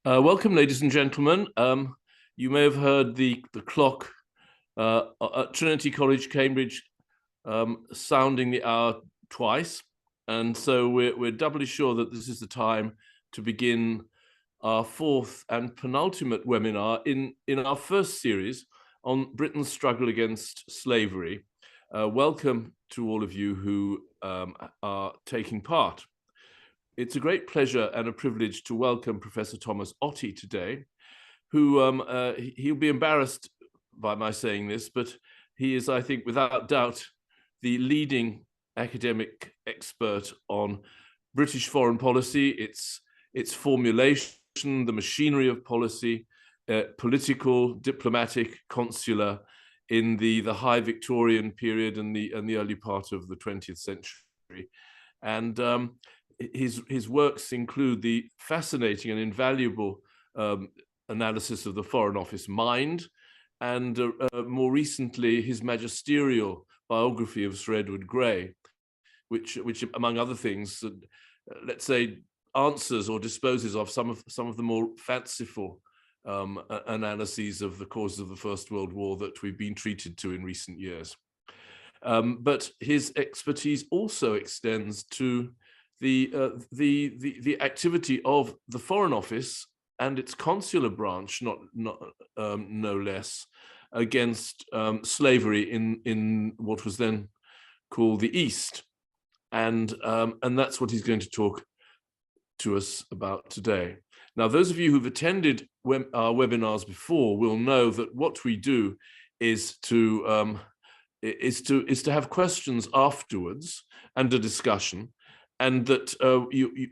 Welcome, ladies and gentlemen. You may have heard the clock at Trinity College, Cambridge, sounding the hour twice, and so we're doubly sure that this is the time to begin our fourth and penultimate webinar in our first series on Britain's struggle against slavery. Welcome to all of you who are taking part. It's a great pleasure and a privilege to welcome Professor Thomas Otte today, who he'll be embarrassed by my saying this, but he is, I think, without doubt, the leading academic expert on British foreign policy, its formulation, the machinery of policy, political, diplomatic, consular, in the high Victorian period and the early part of the 20th century. And his works include the fascinating and invaluable analysis of the Foreign Office mind, and more recently his magisterial biography of Sir Edward Grey, which among other things, let's say, answers or disposes of some of the more fanciful analyses of the causes of the First World War that we've been treated to in recent years. But his expertise also extends to the activity of the Foreign Office and its consular branch, no less, against slavery in what was then called the East, and that's what he's going to talk to us about today. Now, those of you who've attended our webinars before will know that what we do is to have questions afterwards and a discussion. And that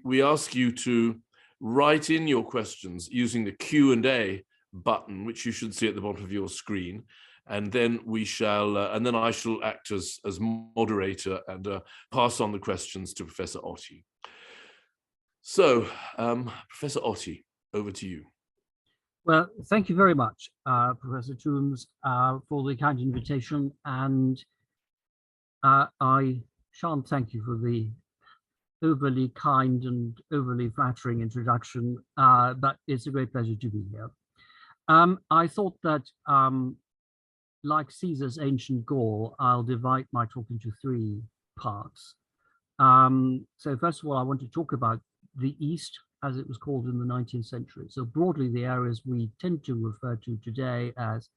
we ask you to write in your questions using the Q&A button, which you should see at the bottom of your screen, and then we shall, and then I shall act as moderator and pass on the questions to Professor Otte. So, Professor Otte, over to you. Well, thank you very much, Professor Toombs, for the kind invitation, and I shan't thank you for the overly kind and overly flattering introduction, but it's a great pleasure to be here. I thought that, like Caesar's ancient Gaul, I'll divide my talk into three parts. So first of all, I want to talk about the East, as it was called in the 19th century. So broadly, the areas we tend to refer to today as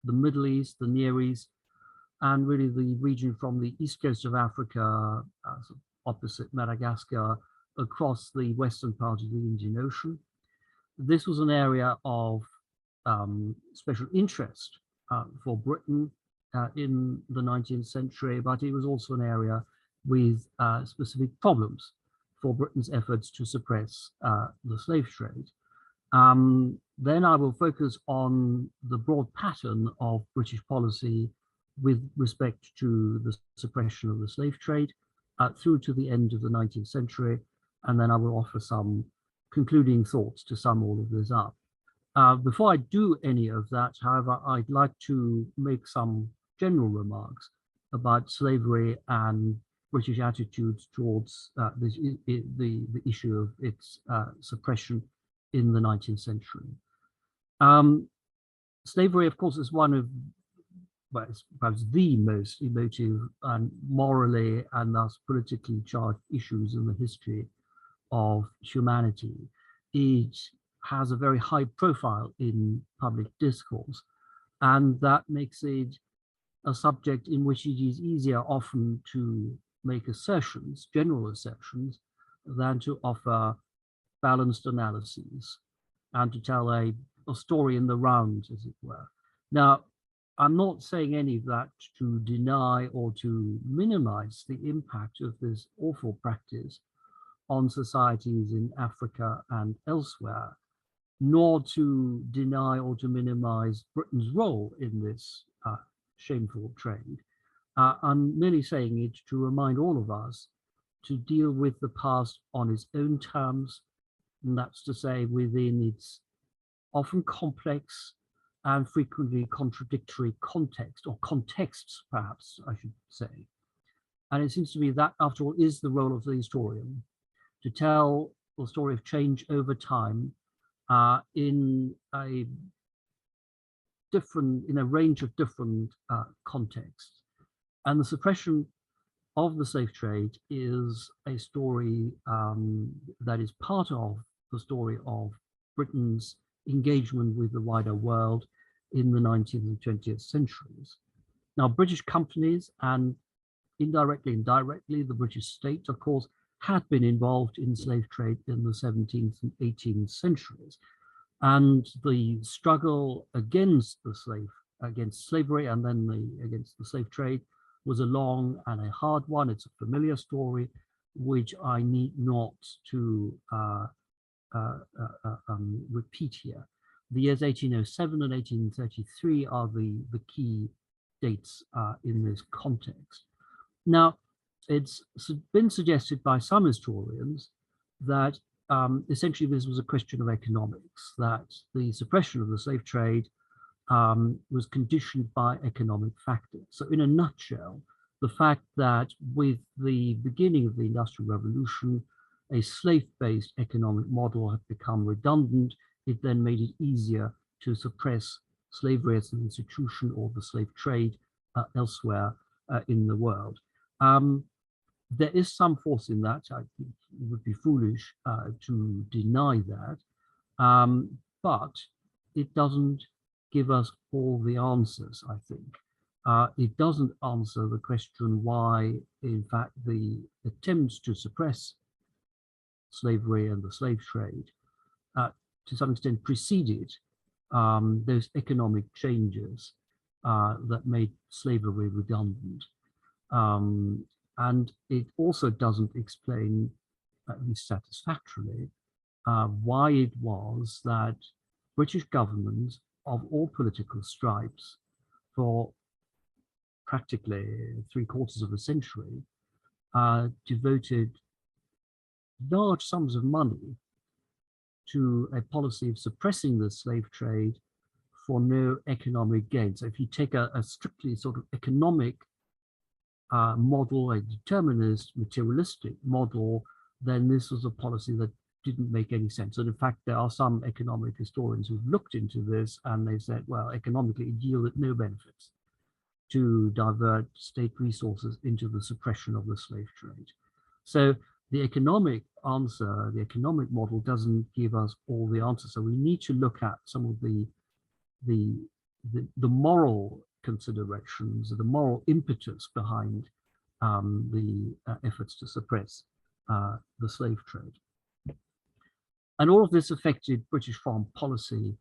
the Middle East, the Near East, and really the region from the east coast of Africa, opposite Madagascar, across the western part of the Indian Ocean. This was an area of special interest for Britain in the 19th century, but it was also an area with specific problems for Britain's efforts to suppress the slave trade. Then I will focus on the broad pattern of British policy with respect to the suppression of the slave trade, through to the end of the 19th century, and then I will offer some concluding thoughts to sum all of this up. Before I do any of that, however, I'd like to make some general remarks about slavery and British attitudes towards the issue of its suppression in the 19th century. Slavery, of course, is one of, well, it's perhaps the most emotive and morally and thus politically charged issues in the history of humanity. It has a very high profile in public discourse, and that makes it a subject in which it is easier often to make assertions, general assertions, than to offer balanced analyses and to tell a story in the round, as it were. Now, I'm not saying any of that to deny or to minimize the impact of this awful practice on societies in Africa and elsewhere, nor to deny or to minimize Britain's role in this shameful trade. I'm merely saying it to remind all of us to deal with the past on its own terms, and that's to say within its often complex and frequently contradictory context, or contexts, perhaps I should say. And it seems to me that, after all, is the role of the historian, to tell the story of change over time in a range of different contexts. And the suppression of the slave trade is a story that is part of the story of Britain's engagement with the wider world in the 19th and 20th centuries. Now, British companies and indirectly and directly the British state, of course, had been involved in slave trade in the 17th and 18th centuries. And the struggle against slavery and then against the slave trade was a long and a hard one. It's a familiar story, which I need not to repeat here. The years 1807 and 1833 are the key dates in this context. Now, it's been suggested by some historians that essentially this was a question of economics, that the suppression of the slave trade was conditioned by economic factors. So in a nutshell, the fact that with the beginning of the Industrial Revolution, a slave-based economic model had become redundant, it then made it easier to suppress slavery as an institution or the slave trade elsewhere in the world. There is some force in that. I think it would be foolish to deny that, but it doesn't give us all the answers, I think. It doesn't answer the question why, in fact, the attempts to suppress slavery and the slave trade to some extent preceded those economic changes that made slavery redundant. And it also doesn't explain, at least satisfactorily, why it was that British governments of all political stripes for practically 3/4 of a century devoted large sums of money to a policy of suppressing the slave trade for no economic gain. So if you take a strictly sort of economic model, a determinist, materialistic model, then this was a policy that didn't make any sense. And in fact, there are some economic historians who've looked into this and they've said, well, economically it yielded no benefits to divert state resources into the suppression of the slave trade. So the economic answer, the economic model doesn't give us all the answers. So we need to look at some of the moral considerations, the moral impetus behind the efforts to suppress the slave trade. And all of this affected British foreign policy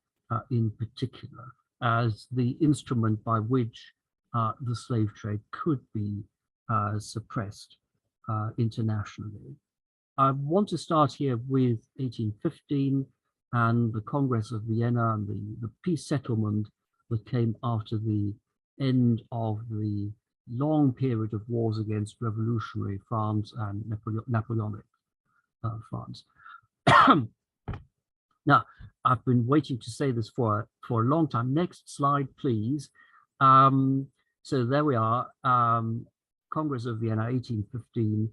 in particular as the instrument by which the slave trade could be suppressed internationally. I want to start here with 1815 and the Congress of Vienna and the peace settlement that came after the end of the long period of wars against revolutionary France and Napoleonic France. Now, I've been waiting to say this for a long time. Next slide, please. So there we are, Congress of Vienna, 1815.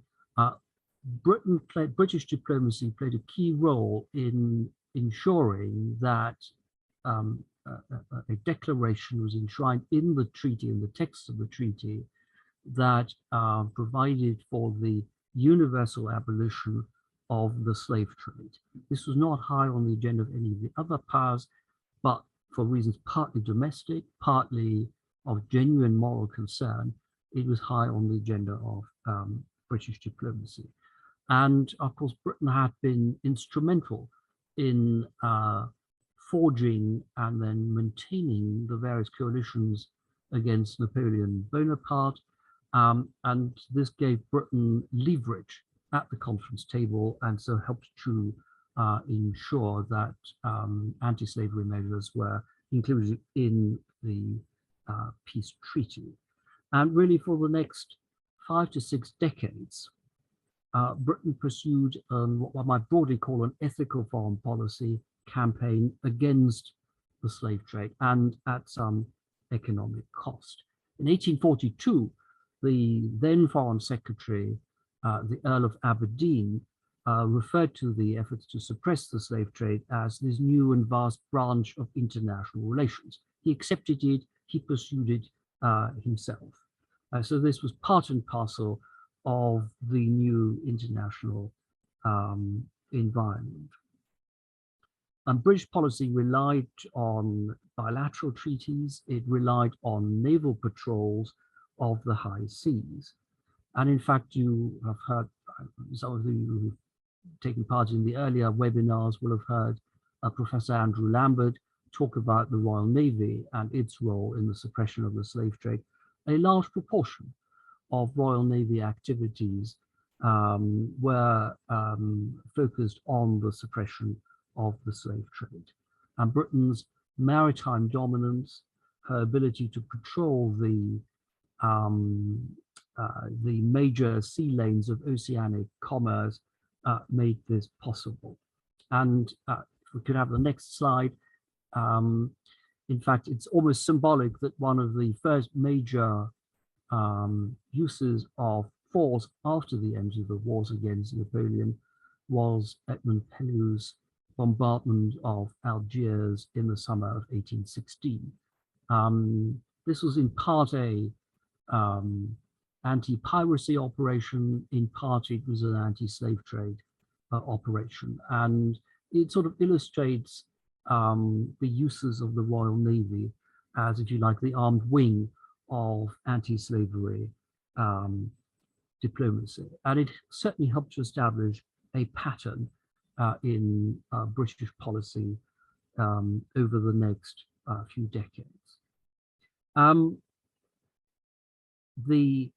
British diplomacy played a key role in ensuring that a declaration was enshrined in the treaty, in the text of the treaty, that provided for the universal abolition of the slave trade. This was not high on the agenda of any of the other powers, but for reasons partly domestic, partly of genuine moral concern, it was high on the agenda of British diplomacy. And of course, Britain had been instrumental in forging and then maintaining the various coalitions against Napoleon Bonaparte. And this gave Britain leverage at the conference table and so helped to ensure that anti-slavery measures were included in the peace treaty. And really for the next 5 to 6 decades, Britain pursued what one might broadly call an ethical foreign policy campaign against the slave trade and at some economic cost. In 1842, the then Foreign Secretary, the Earl of Aberdeen, referred to the efforts to suppress the slave trade as this new and vast branch of international relations. He accepted it, he pursued it himself. So this was part and parcel of the new international environment. And British policy relied on bilateral treaties, it relied on naval patrols of the high seas. And in fact, you have heard, some of you who've taken part in the earlier webinars will have heard Professor Andrew Lambert talk about the Royal Navy and its role in the suppression of the slave trade. A large proportion of Royal Navy activities were focused on the suppression of the slave trade. And Britain's maritime dominance, her ability to patrol the major sea lanes of oceanic commerce made this possible. And if we could have the next slide, in fact, it's almost symbolic that one of the first major uses of force after the end of the wars against Napoleon was Edmund Pelew's bombardment of Algiers in the summer of 1816. This was in part a anti-piracy operation, in part it was an anti-slave trade operation. And it sort of illustrates the uses of the Royal Navy as, if you like, the armed wing of anti-slavery diplomacy. And it certainly helped to establish a pattern in British policy over the next few decades. The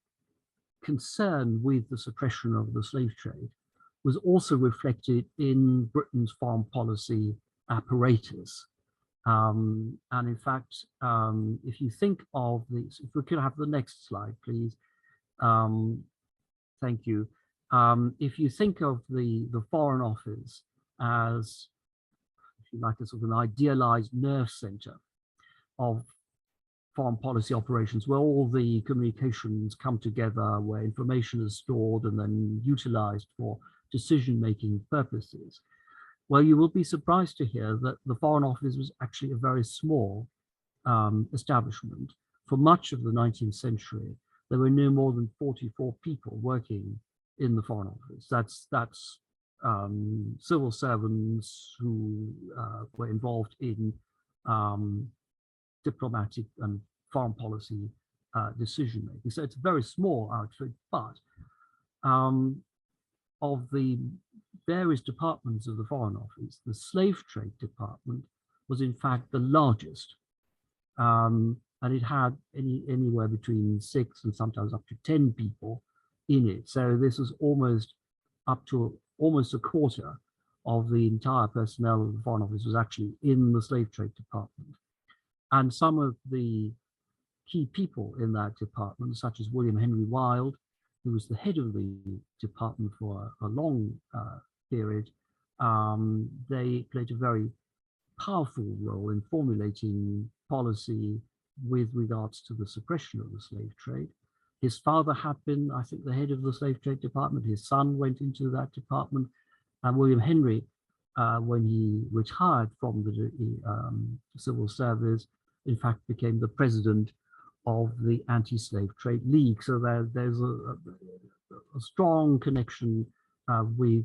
concern with the suppression of the slave trade was also reflected in Britain's foreign policy apparatus. And in fact, if you think of these, if we could have the next slide, please. Thank you. If you think of the Foreign Office as, if you like, a sort of an idealized nerve center of foreign policy operations, where all the communications come together, where information is stored and then utilized for decision-making purposes. Well, you will be surprised to hear that the Foreign Office was actually a very small establishment. For much of the 19th century, there were no more than 44 people working in the Foreign Office. That's civil servants who were involved in diplomatic and foreign policy decision making. So it's a very small outfit, but of the various departments of the Foreign Office, the slave trade department was in fact the largest. And it had anywhere between 6 and sometimes up to 10 people in it. So this was almost up to almost a quarter of the entire personnel of the Foreign Office was actually in the slave trade department. And some of the key people in that department, such as William Henry Wilde, who was the head of the department for a long period, they played a very powerful role in formulating policy with regards to the suppression of the slave trade. His father had been, I think, the head of the slave trade department. His son went into that department. And William Henry, when he retired from the civil service, in fact, became the president of the Anti-Slave Trade League. So there's a strong connection with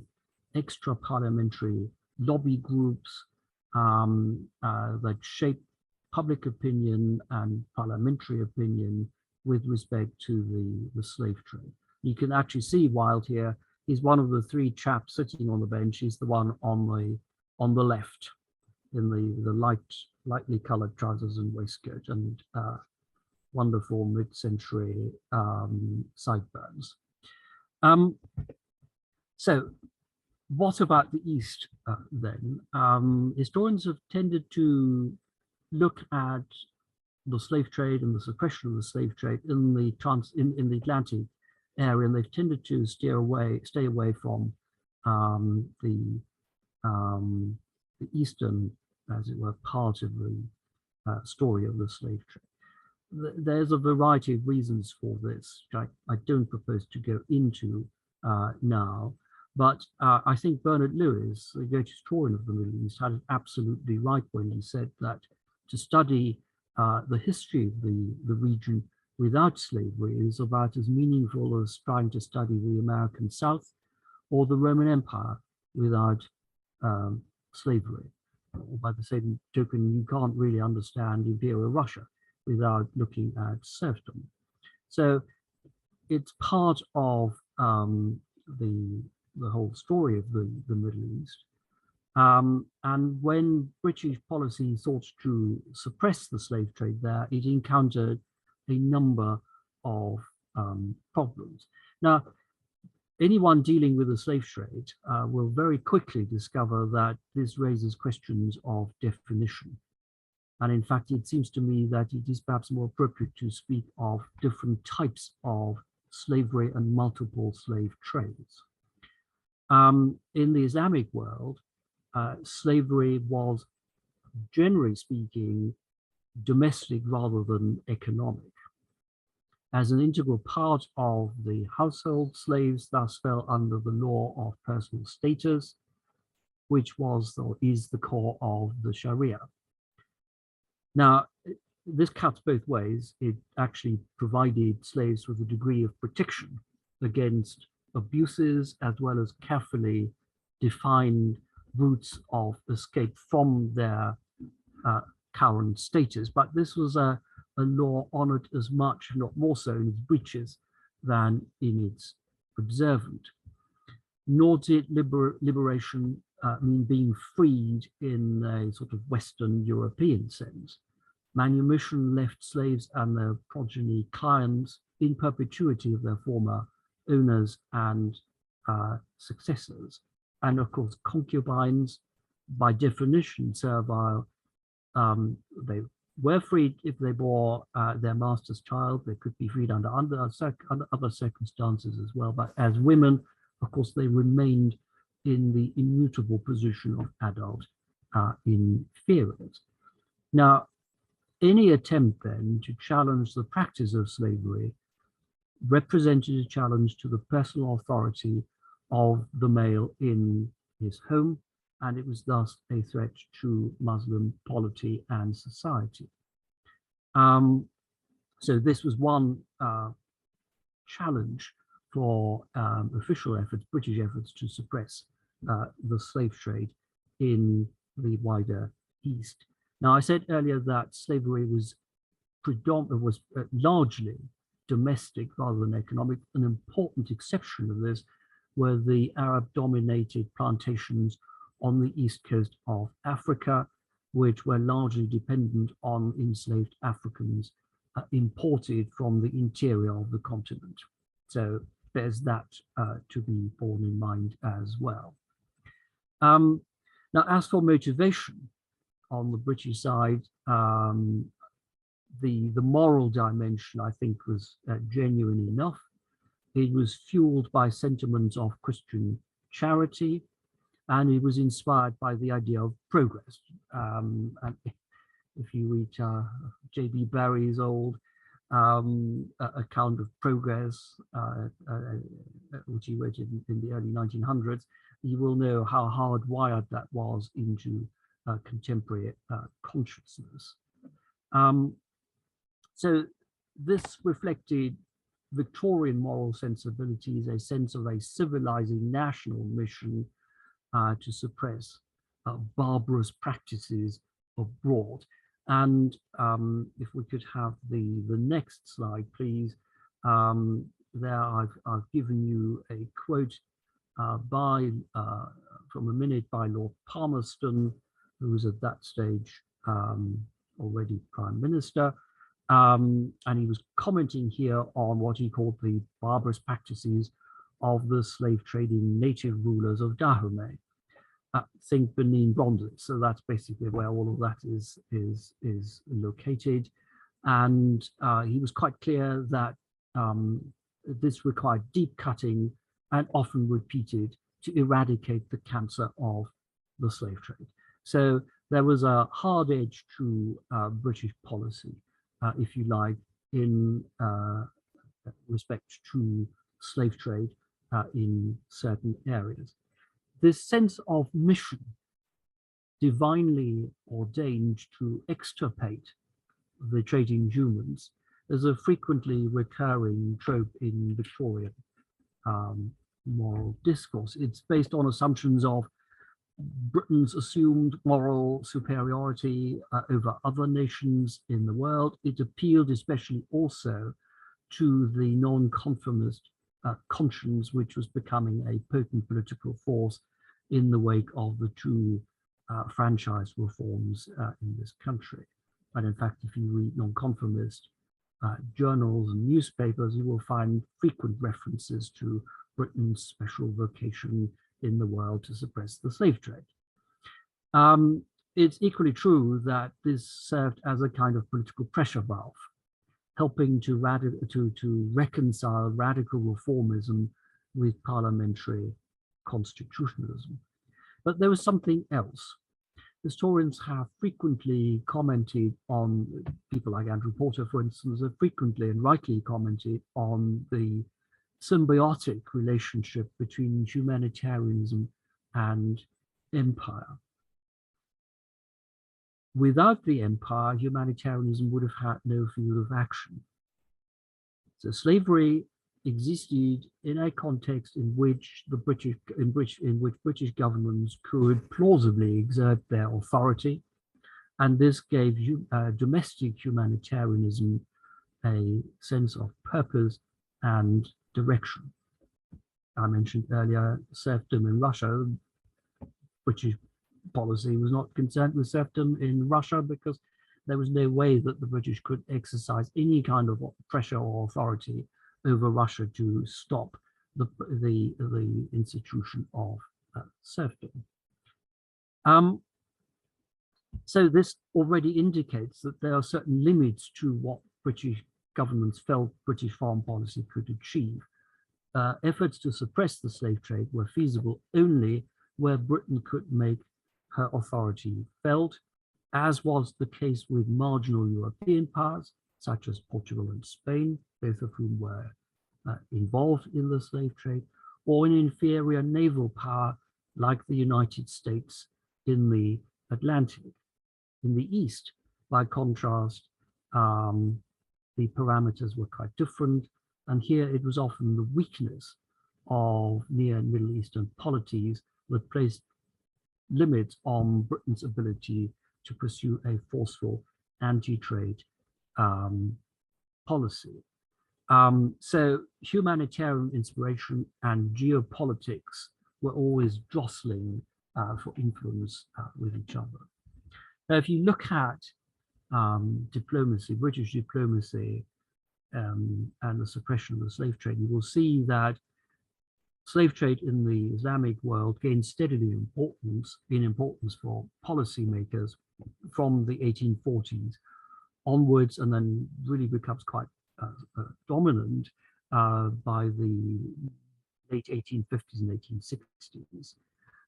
extra-parliamentary lobby groups that shape public opinion and parliamentary opinion with respect to the slave trade. You can actually see Wilde here. He's one of the 3 chaps sitting on the bench. He's the one on the left in the lightly colored trousers and waistcoat and wonderful mid-century sideburns. So what about the East then? Historians have tended to look at the slave trade and the suppression of the slave trade in the Atlantic area, and they've tended to stay away from the eastern, as it were, part of the story of the slave trade. There's a variety of reasons for this, which I don't propose to go into now, But I think Bernard Lewis, the great historian of the Middle East, had it absolutely right when he said that to study the history of the region without slavery is about as meaningful as trying to study the American South or the Roman Empire without slavery. By the same token, you can't really understand Imperial Russia without looking at serfdom. So it's part of the whole story of the Middle East. And when British policy sought to suppress the slave trade there, it encountered a number of problems. Now, anyone dealing with the slave trade will very quickly discover that this raises questions of definition. And in fact, it seems to me that it is perhaps more appropriate to speak of different types of slavery and multiple slave trades. In the Islamic world, slavery was, generally speaking, domestic rather than economic. As an integral part of the household, slaves thus fell under the law of personal status, which was or is the core of the Sharia. Now, this cuts both ways. It actually provided slaves with a degree of protection against abuses, as well as carefully defined routes of escape from their current status. But this was a law honored as much, if not more so, in its breaches than in its observance. Nor did liberation mean being freed in a sort of Western European sense. Manumission left slaves and their progeny clients in perpetuity of their former owners and successors. And of course, concubines, by definition, servile. They were freed if they bore their master's child. They could be freed under other circumstances as well. But as women, of course, they remained in the immutable position of adult inferiors. Now, any attempt then to challenge the practice of slavery represented a challenge to the personal authority of the male in his home, and it was thus a threat to Muslim polity and society. So this was one challenge for official efforts, British efforts, to suppress the slave trade in the wider East. Now, I said earlier that slavery was largely domestic rather than economic. An important exception of this were the Arab-dominated plantations on the east coast of Africa, which were largely dependent on enslaved Africans imported from the interior of the continent. So there's that to be borne in mind as well. Now, as for motivation on the British side, the moral dimension, I think, was genuine enough. It was fueled by sentiments of Christian charity, and it was inspired by the idea of progress. And if you read J.B. Barrie's old account of progress, which he wrote in the early 1900s, you will know how hardwired that was into contemporary consciousness. So this reflected Victorian moral sensibilities, a sense of a civilizing national mission to suppress barbarous practices abroad. And if we could have the next slide, please. There I've given you a quote from a minute by Lord Palmerston, who was at that stage already Prime Minister. And he was commenting here on what he called the barbarous practices of the slave trading native rulers of Dahomey. Think Benin bronzes. So that's basically where all of that is located. And he was quite clear that this required deep cutting and often repeated to eradicate the cancer of the slave trade. So there was a hard edge to British policy, if you like, in respect to slave trade, in certain areas. This sense of mission, divinely ordained to extirpate the trading humans, is a frequently recurring trope in Victorian moral discourse. It's based on assumptions of Britain's assumed moral superiority over other nations in the world. It appealed especially also to the non-conformist conscience, which was becoming a potent political force in the wake of the two franchise reforms in this country. And in fact, if you read non-conformist journals and newspapers, you will find frequent references to Britain's special vocation in the world to suppress the slave trade. It's equally true that this served as a kind of political pressure valve, helping to reconcile radical reformism with parliamentary constitutionalism. But there was something else. Historians have frequently commented on, people like Andrew Porter, for instance, have frequently and rightly commented on the symbiotic relationship between humanitarianism and empire. Without the empire, humanitarianism would have had no field of action. So slavery existed in a context in which British governments could plausibly exert their authority, and this gave domestic humanitarianism a sense of purpose and direction. I mentioned earlier serfdom in Russia. British policy was not concerned with serfdom in Russia because there was no way that the British could exercise any kind of pressure or authority over Russia to stop the institution of serfdom. So this already indicates that there are certain limits to what British governments felt British foreign policy could achieve. Efforts to suppress the slave trade were feasible only where Britain could make her authority felt, as was the case with marginal European powers, such as Portugal and Spain, both of whom were involved in the slave trade, or an inferior naval power like the United States in the Atlantic. In the East, by contrast, the parameters were quite different, and here it was often the weakness of Near and Middle Eastern polities that placed limits on Britain's ability to pursue a forceful anti-trade policy. So humanitarian inspiration and geopolitics were always jostling for influence with each other. Now, if you look at diplomacy, British diplomacy, and the suppression of the slave trade, you will see that slave trade in the Islamic world gained steadily in importance for policymakers from the 1840s onwards, and then really becomes quite dominant by the late 1850s and 1860s.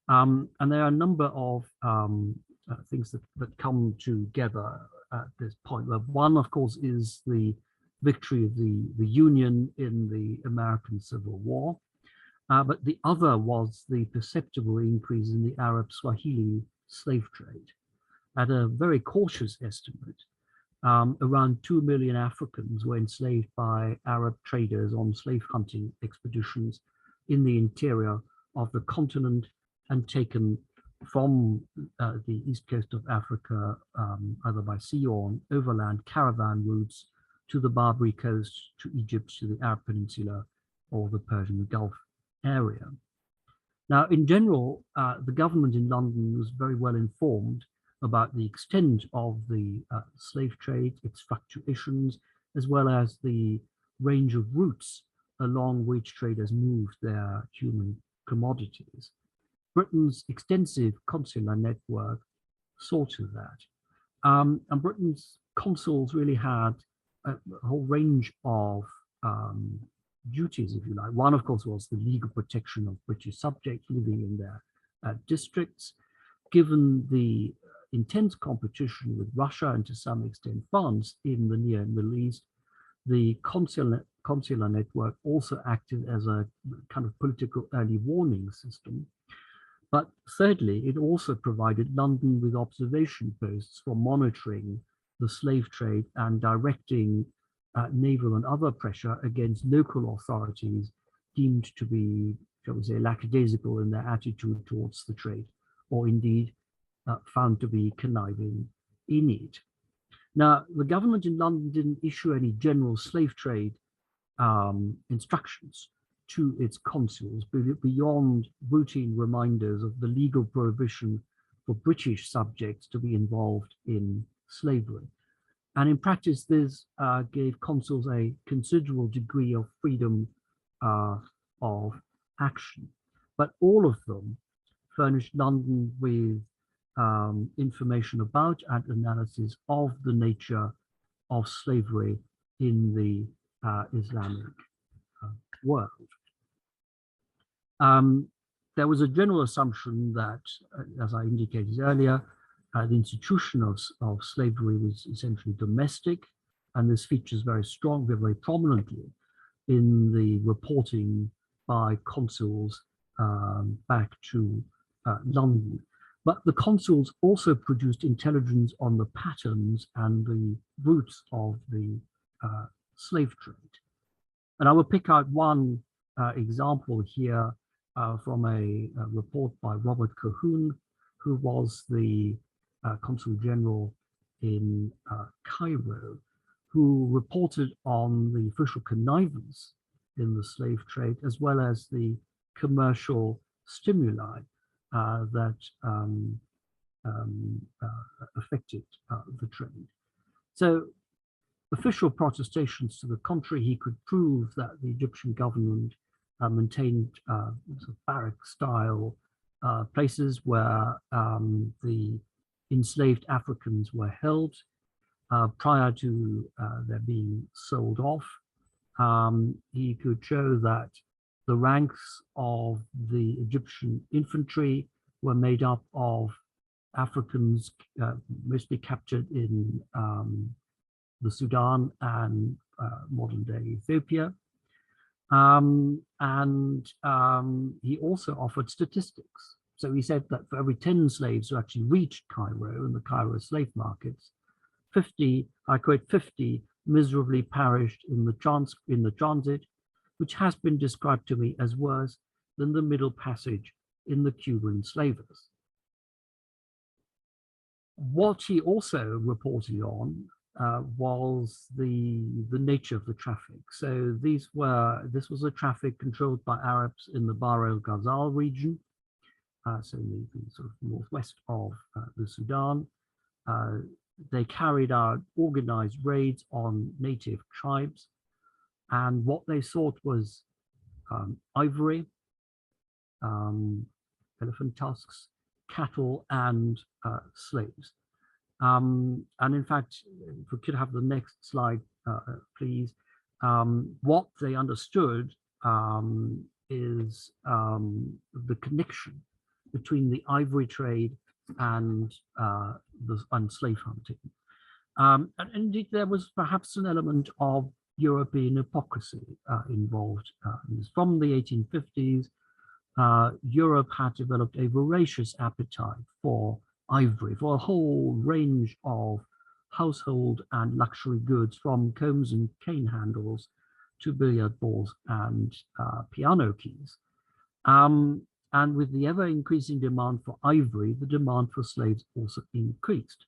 And there are a number of things that come together at this point. One, of course, is the victory of the Union in the American Civil War. But the other was the perceptible increase in the Arab Swahili slave trade. At a very cautious estimate, around 2 million Africans were enslaved by Arab traders on slave hunting expeditions in the interior of the continent and taken from the east coast of Africa, either by sea or on overland caravan routes to the Barbary Coast, to Egypt, to the Arab Peninsula, or the Persian Gulf area. Now, in general, the government in London was very well informed about the extent of the slave trade, its fluctuations, as well as the range of routes along which traders moved their human commodities. Britain's extensive consular network saw to that. And Britain's consuls really had a whole range of duties, if you like. One, of course, was the legal protection of British subjects living in their districts. Given the intense competition with Russia and to some extent France in the Near and Middle East, the consular consular network also acted as a kind of political early warning system. But thirdly, it also provided London with observation posts for monitoring the slave trade and directing naval and other pressure against local authorities deemed to be, shall we say, lackadaisical in their attitude towards the trade, or indeed found to be conniving in it. Now, the government in London didn't issue any general slave trade instructions to its consuls beyond routine reminders of the legal prohibition for British subjects to be involved in slavery. And in practice, this gave consuls a considerable degree of freedom of action. But all of them furnished London with information about and analysis of the nature of slavery in the Islamic world. There was a general assumption that, as I indicated earlier, the institution of slavery was essentially domestic, and this features very strongly, very prominently in the reporting by consuls back to London. But the consuls also produced intelligence on the patterns and the routes of the slave trade. And I will pick out one example here from a report by Robert Colquhoun, who was the Consul General in Cairo, who reported on the official connivance in the slave trade, as well as the commercial stimuli that affected the trade. So official protestations to the contrary, he could prove that the Egyptian government maintained sort of barrack-style places where the enslaved Africans were held prior to their being sold off. He could show that the ranks of the Egyptian infantry were made up of Africans mostly captured in the Sudan and modern-day Ethiopia. He also offered statistics. So he said that for every 10 slaves who actually reached Cairo in the Cairo slave markets, 50, I quote, 50 miserably perished in the transit, which has been described to me as worse than the Middle Passage in the Cuban slavers. What he also reported on was the nature of the traffic. So this was a traffic controlled by Arabs in the Bahr el Ghazal region, so in the sort of northwest of the Sudan. They carried out organized raids on native tribes, and what they sought was ivory, elephant tusks, cattle, and slaves. And in fact, if we could have the next slide, please, what they understood is the connection between the ivory trade and slave hunting. And indeed, there was perhaps an element of European hypocrisy involved in this. From the 1850s, Europe had developed a voracious appetite for ivory, for a whole range of household and luxury goods, from combs and cane handles to billiard balls and piano keys. And with the ever increasing demand for ivory, the demand for slaves also increased.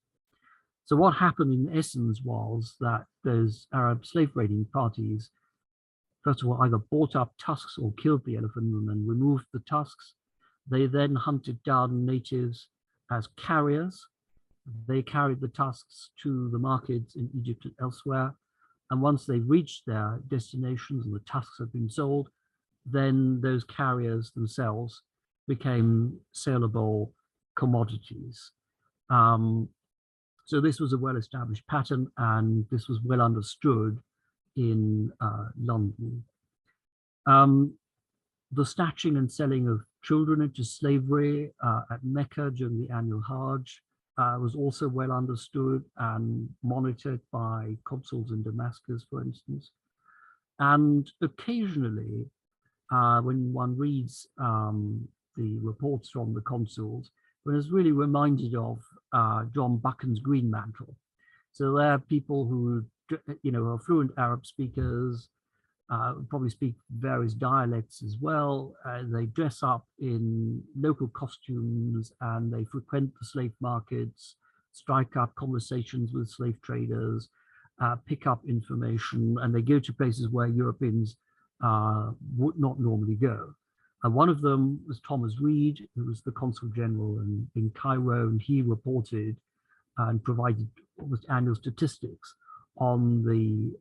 So what happened in essence was that those Arab slave raiding parties, first of all, either bought up tusks or killed the elephant and then removed the tusks. They then hunted down natives as carriers. They carried the tusks to the markets in Egypt and elsewhere. And once they reached their destinations and the tusks had been sold, then those carriers themselves became saleable commodities. So this was a well-established pattern, and this was well understood in London. The snatching and selling of children into slavery at Mecca during the annual Hajj was also well understood and monitored by consuls in Damascus, for instance. And occasionally, when one reads the reports from the consuls, one is really reminded of John Buchan's Greenmantle. So there are people who, are fluent Arab speakers, probably speak various dialects as well. They dress up in local costumes and they frequent the slave markets, strike up conversations with slave traders, pick up information, and they go to places where Europeans would not normally go. And one of them was Thomas Reed, who was the consul general in Cairo, and he reported and provided almost annual statistics on the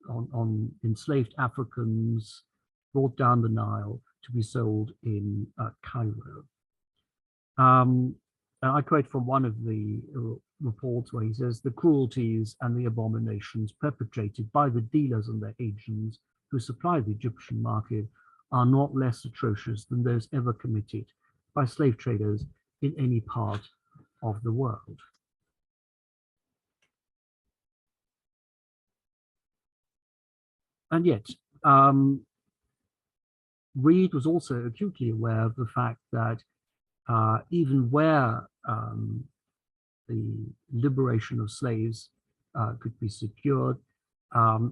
on enslaved Africans brought down the Nile to be sold in Cairo. And I quote from one of the reports where he says, "The cruelties and the abominations perpetrated by the dealers and their agents who supply the Egyptian market are not less atrocious than those ever committed by slave traders in any part of the world." And yet, Reed was also acutely aware of the fact that even where the liberation of slaves could be secured,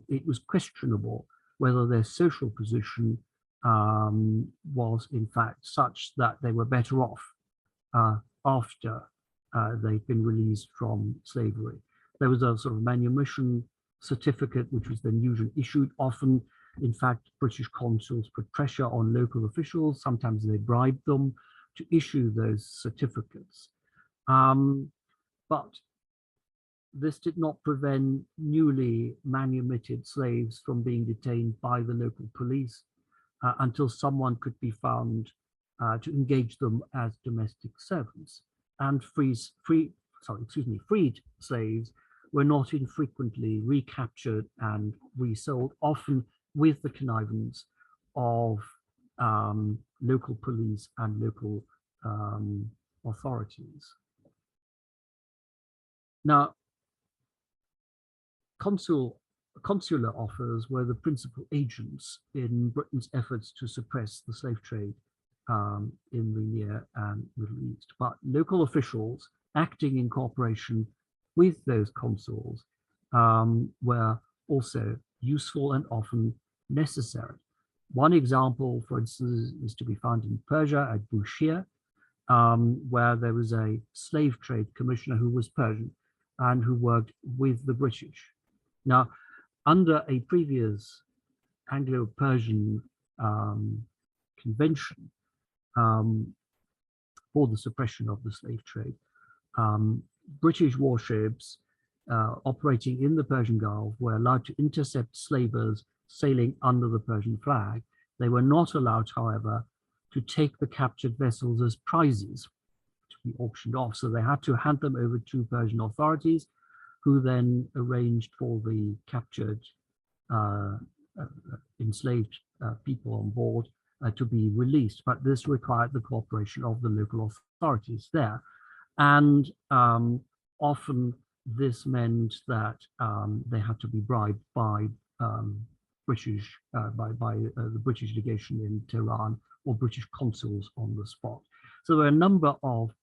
it was questionable whether their social position was in fact such that they were better off after they'd been released from slavery. There was a sort of manumission certificate which was then usually issued. Often, in fact, British consuls put pressure on local officials. Sometimes they bribed them to issue those certificates. But this did not prevent newly manumitted slaves from being detained by the local police until someone could be found to engage them as domestic servants. And freed slaves were not infrequently recaptured and resold, often with the connivance of local police and local authorities. Now, consular offers were the principal agents in Britain's efforts to suppress the slave trade in the Near and Middle East. But local officials acting in cooperation with those consuls were also useful and often necessary. One example, for instance, is to be found in Persia at Bushire, where there was a slave trade commissioner who was Persian and who worked with the British. Now, under a previous Anglo-Persian convention for the suppression of the slave trade, British warships operating in the Persian Gulf were allowed to intercept slavers sailing under the Persian flag. They were not allowed, however, to take the captured vessels as prizes to be auctioned off. So they had to hand them over to Persian authorities, who then arranged for the captured enslaved people on board to be released. But this required the cooperation of the local authorities there. And often this meant that they had to be bribed by the British legation in Tehran or British consuls on the spot. So there were a number of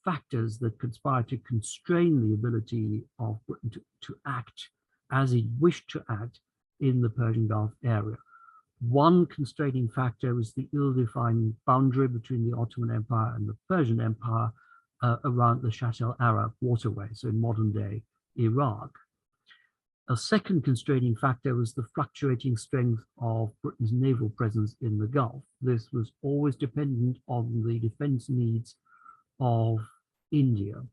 factors that conspired to constrain the ability of Britain to act as it wished to act in the Persian Gulf area. One constraining factor was the ill-defined boundary between the Ottoman Empire and the Persian Empire around the Shatt el-Arab waterway, so in modern-day Iraq. A second constraining factor was the fluctuating strength of Britain's naval presence in the Gulf. This was always dependent on the defense needs of India.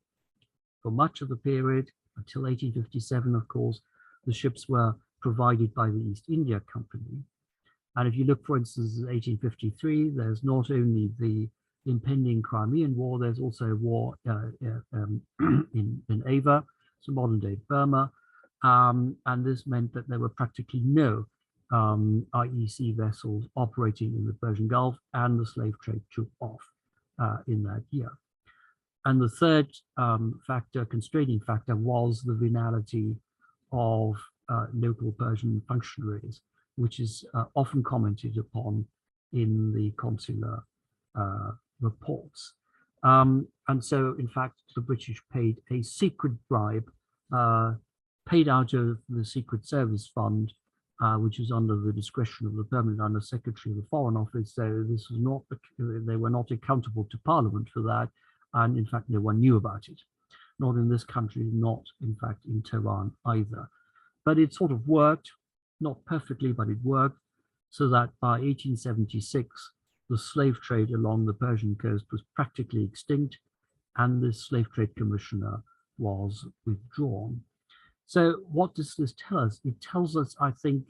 For much of the period, until 1857, of course, the ships were provided by the East India Company. And if you look, for instance, at 1853, there's not only the impending Crimean War, there's also a war in Ava, so modern-day Burma, and this meant that there were practically no IEC vessels operating in the Persian Gulf, and the slave trade took off in that year. And the third constraining factor, was the venality of local Persian functionaries, which is often commented upon in the consular reports. And so, in fact, the British paid a secret bribe, paid out of the Secret Service Fund, which is under the discretion of the Permanent Under Secretary of the Foreign Office. So this was not, they were not accountable to Parliament for that. And in fact, no one knew about it. Not in this country, not in fact in Tehran either. But it sort of worked, not perfectly, but it worked, so that by 1876, the slave trade along the Persian coast was practically extinct, and the slave trade commissioner was withdrawn. So what does this tell us? It tells us, I think,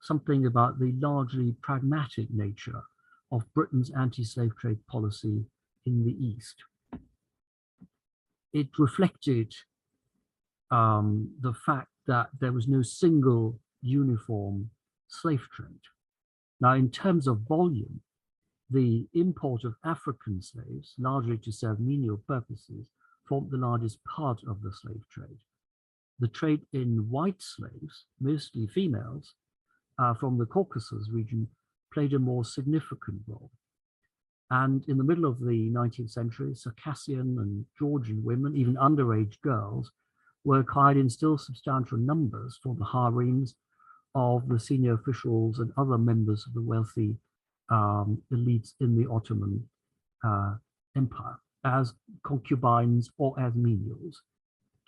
something about the largely pragmatic nature of Britain's anti-slave trade policy in the East. It reflected the fact that there was no single uniform slave trade. Now, in terms of volume, the import of African slaves, largely to serve menial purposes, formed the largest part of the slave trade. The trade in white slaves, mostly females, from the Caucasus region, played a more significant role. And in the middle of the 19th century, Circassian and Georgian women, even underage girls, were acquired in still substantial numbers for the harems of the senior officials and other members of the wealthy elites in the Ottoman Empire as concubines or as menials,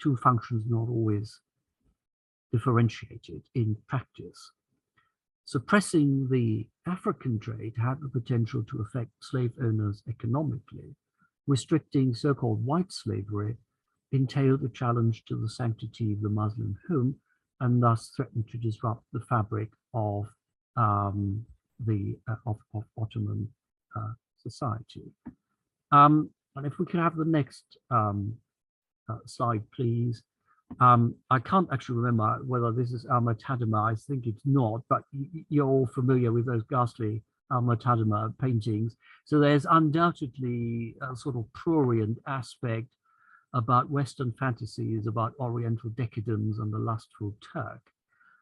two functions not always differentiated in practice. Suppressing the African trade had the potential to affect slave owners economically. Restricting so-called white slavery entailed a challenge to the sanctity of the Muslim home and thus threatened to disrupt the fabric of Ottoman society. And if we could have the next slide, please. I can't actually remember whether this is Al-Muqaddimah. I think it's not, but you're all familiar with those ghastly Al-Muqaddimah paintings. So there's undoubtedly a sort of prurient aspect about Western fantasies, about Oriental decadence and the lustful Turk.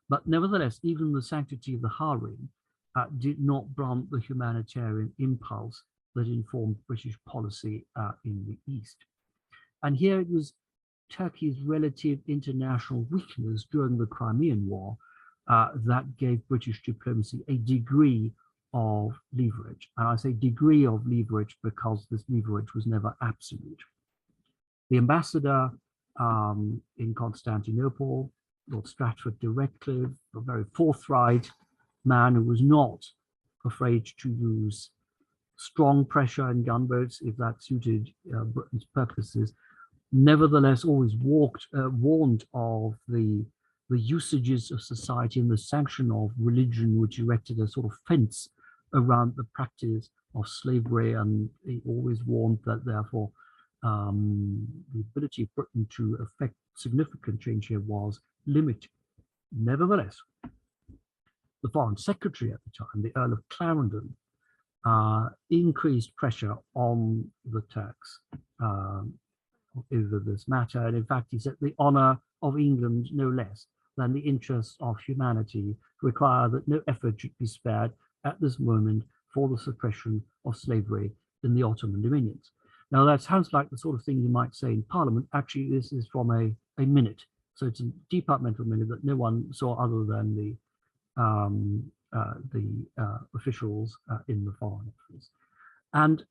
But nevertheless, even the sanctity of the harem did not blunt the humanitarian impulse that informed British policy in the East. And here it was Turkey's relative international weakness during the Crimean War that gave British diplomacy a degree of leverage. And I say degree of leverage because this leverage was never absolute. The ambassador in Constantinople, Lord Stratford de Redcliffe, a very forthright man who was not afraid to use strong pressure and gunboats if that suited Britain's purposes, nevertheless always warned of the usages of society and the sanction of religion, which erected a sort of fence around the practice of slavery, and he always warned that therefore the ability of Britain to effect significant change here was limited. Nevertheless, the Foreign Secretary at the time, the Earl of Clarendon, increased pressure on the Turks over this matter. And in fact, he said the honor of England no less than the interests of humanity require that no effort should be spared at this moment for the suppression of slavery in the Ottoman dominions. Now that sounds like the sort of thing you might say in Parliament. Actually, this is from a minute. So it's a departmental minute that no one saw other than the officials in the Foreign Office. And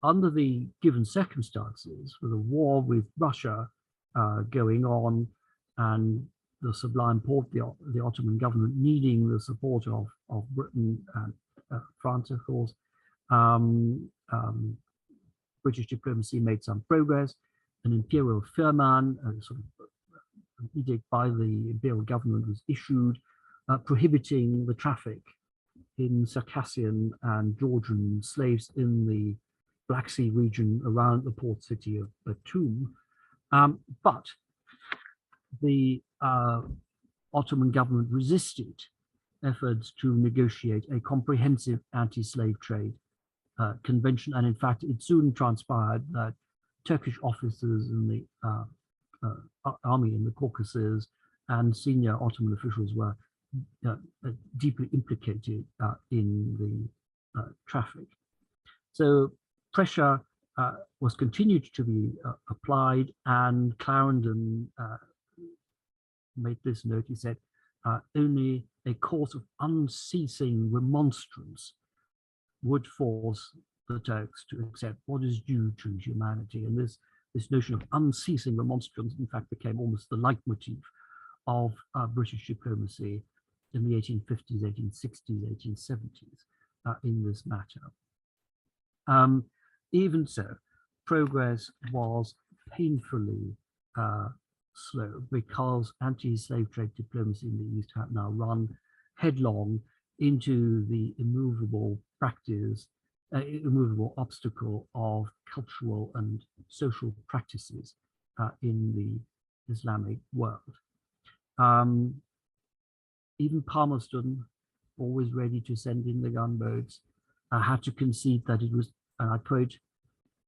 under the given circumstances, with a war with Russia going on and the Sublime Porte, the Ottoman government needing the support of Britain and France, of course, British diplomacy made some progress. An imperial firman, sort of an edict by the imperial government, was issued prohibiting the traffic in Circassian and Georgian slaves in the Black Sea region around the port city of Batum. But the Ottoman government resisted efforts to negotiate a comprehensive anti-slave trade convention. And in fact, it soon transpired that Turkish officers in the army in the Caucasus and senior Ottoman officials were deeply implicated in the traffic. So pressure was continued to be applied, and Clarendon made this note. He said, only a course of unceasing remonstrance would force the Turks to accept what is due to humanity. And this notion of unceasing remonstrance, in fact, became almost the leitmotif of British diplomacy in the 1850s, 1860s, 1870s in this matter. Even so, progress was painfully slow, because anti-slave trade diplomacy in the East had now run headlong into the immovable obstacle of cultural and social practices in the Islamic world. Even Palmerston, always ready to send in the gunboats, had to concede that it was, and I quote,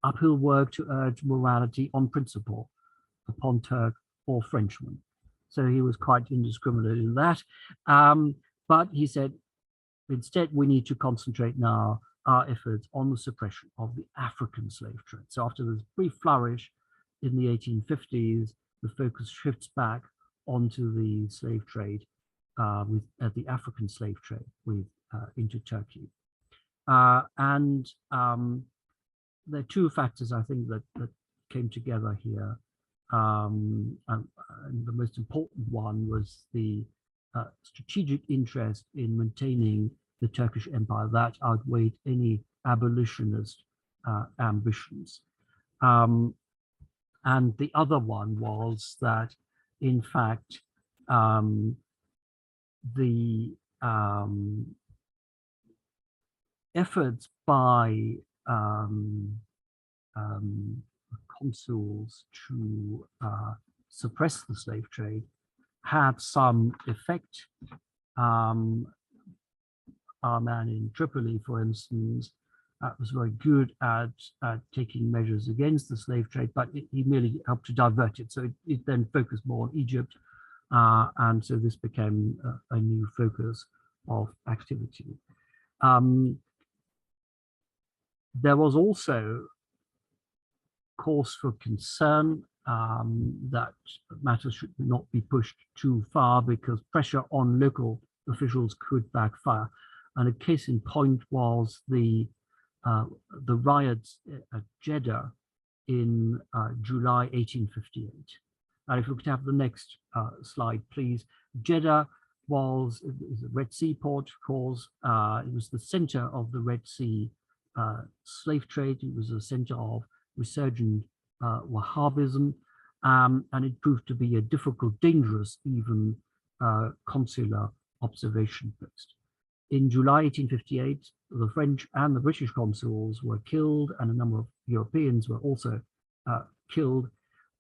uphill work to urge morality on principle upon Turk or Frenchman. So he was quite indiscriminate in that. But he said, instead, we need to concentrate now our efforts on the suppression of the African slave trade. So after this brief flourish in the 1850s, the focus shifts back onto the slave trade, the African slave trade into Turkey. And there are two factors, I think, that came together here. And the most important one was the strategic interest in maintaining the Turkish Empire that outweighed any abolitionist ambitions. And the other one was that, in fact, the efforts by consuls to suppress the slave trade had some effect. Our man in Tripoli, for instance, was very good at taking measures against the slave trade, but he merely helped to divert it. So it then focused more on Egypt, and so this became a new focus of activity. There was also cause for concern that matters should not be pushed too far, because pressure on local officials could backfire. And a case in point was the riots at Jeddah in July 1858. And if we could have the next slide, please. Jeddah was a Red Sea port, of course. It was the center of the Red Sea slave trade. It was a center of resurgent Wahhabism, and it proved to be a difficult, dangerous, even consular observation post. In July 1858, the French and the British consuls were killed, and a number of Europeans were also killed.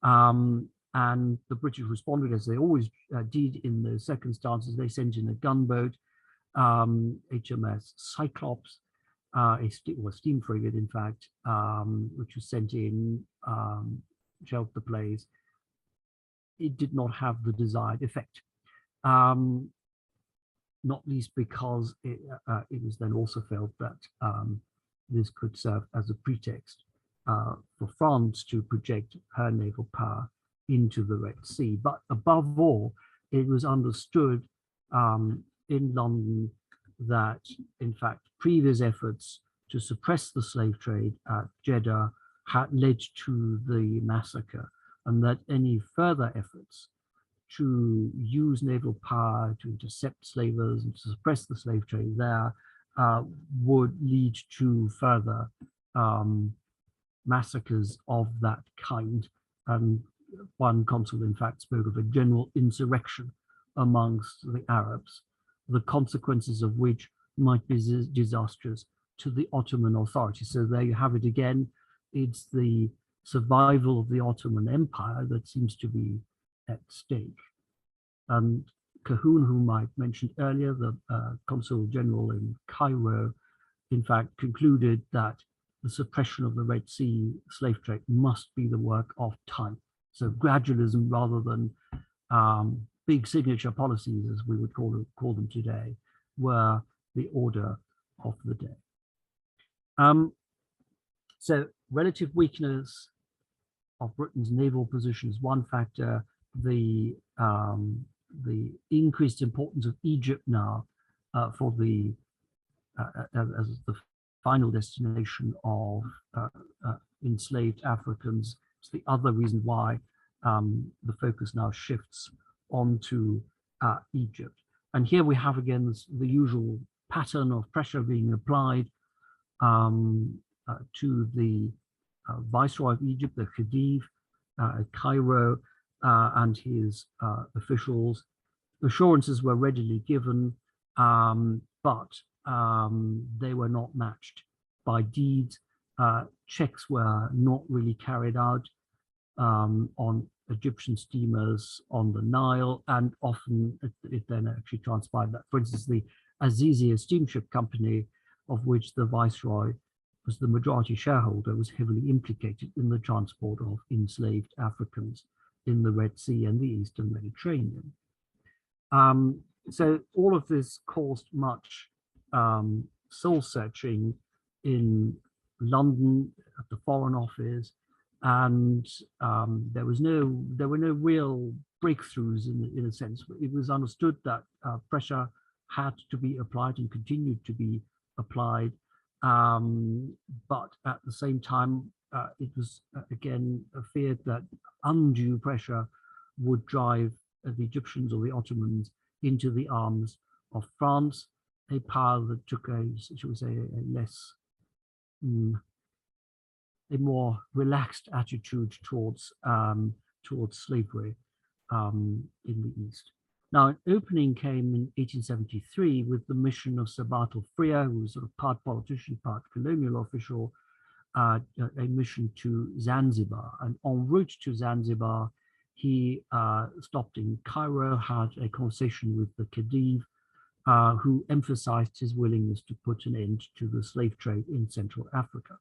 And the British responded, as they always did in those circumstances. They sent in a gunboat, HMS Cyclops, a steam frigate, in fact, which was sent in, shelved the place. It did not have the desired effect, not least because it was then also felt that this could serve as a pretext for France to project her naval power into the Red Sea. But above all, it was understood in London that, in fact, previous efforts to suppress the slave trade at Jeddah had led to the massacre, and that any further efforts to use naval power to intercept slavers and to suppress the slave trade there would lead to further massacres of that kind. And one consul, in fact, spoke of a general insurrection amongst the Arabs, the consequences of which might be disastrous to the Ottoman authority. So there you have it again. It's the survival of the Ottoman Empire that seems to be at stake. And Cahoon, whom I mentioned earlier, the consul general in Cairo, in fact, concluded that the suppression of the Red Sea slave trade must be the work of time. So gradualism rather than big signature policies, as we would call them today, were the order of the day. So relative weakness of Britain's naval position is one factor. The increased importance of Egypt now for the as the final destination of enslaved Africans is the other reason why the focus now shifts onto Egypt. And here we have again the usual pattern of pressure being applied to the Viceroy of Egypt, the Khedive, at Cairo, and his officials. Assurances were readily given, but they were not matched by deeds. Checks were not really carried out on Egyptian steamers on the Nile, and often it then actually transpired that, for instance, the Azizia Steamship Company, of which the Viceroy was the majority shareholder, was heavily implicated in the transport of enslaved Africans in the Red Sea and the Eastern Mediterranean. So all of this caused much soul searching in London at the Foreign Office, and there were no real breakthroughs in a sense. It was understood that pressure had to be applied and continued to be applied, but at the same time, it was again feared that undue pressure would drive the Egyptians or the Ottomans into the arms of France, a power that took a, shall we say, a more relaxed attitude towards slavery in the East. Now, an opening came in 1873 with the mission of Sir Bartle Frere, who was sort of part politician, part colonial official, a mission to Zanzibar. And en route to Zanzibar, he stopped in Cairo, had a conversation with the Khedive, who emphasized his willingness to put an end to the slave trade in Central Africa.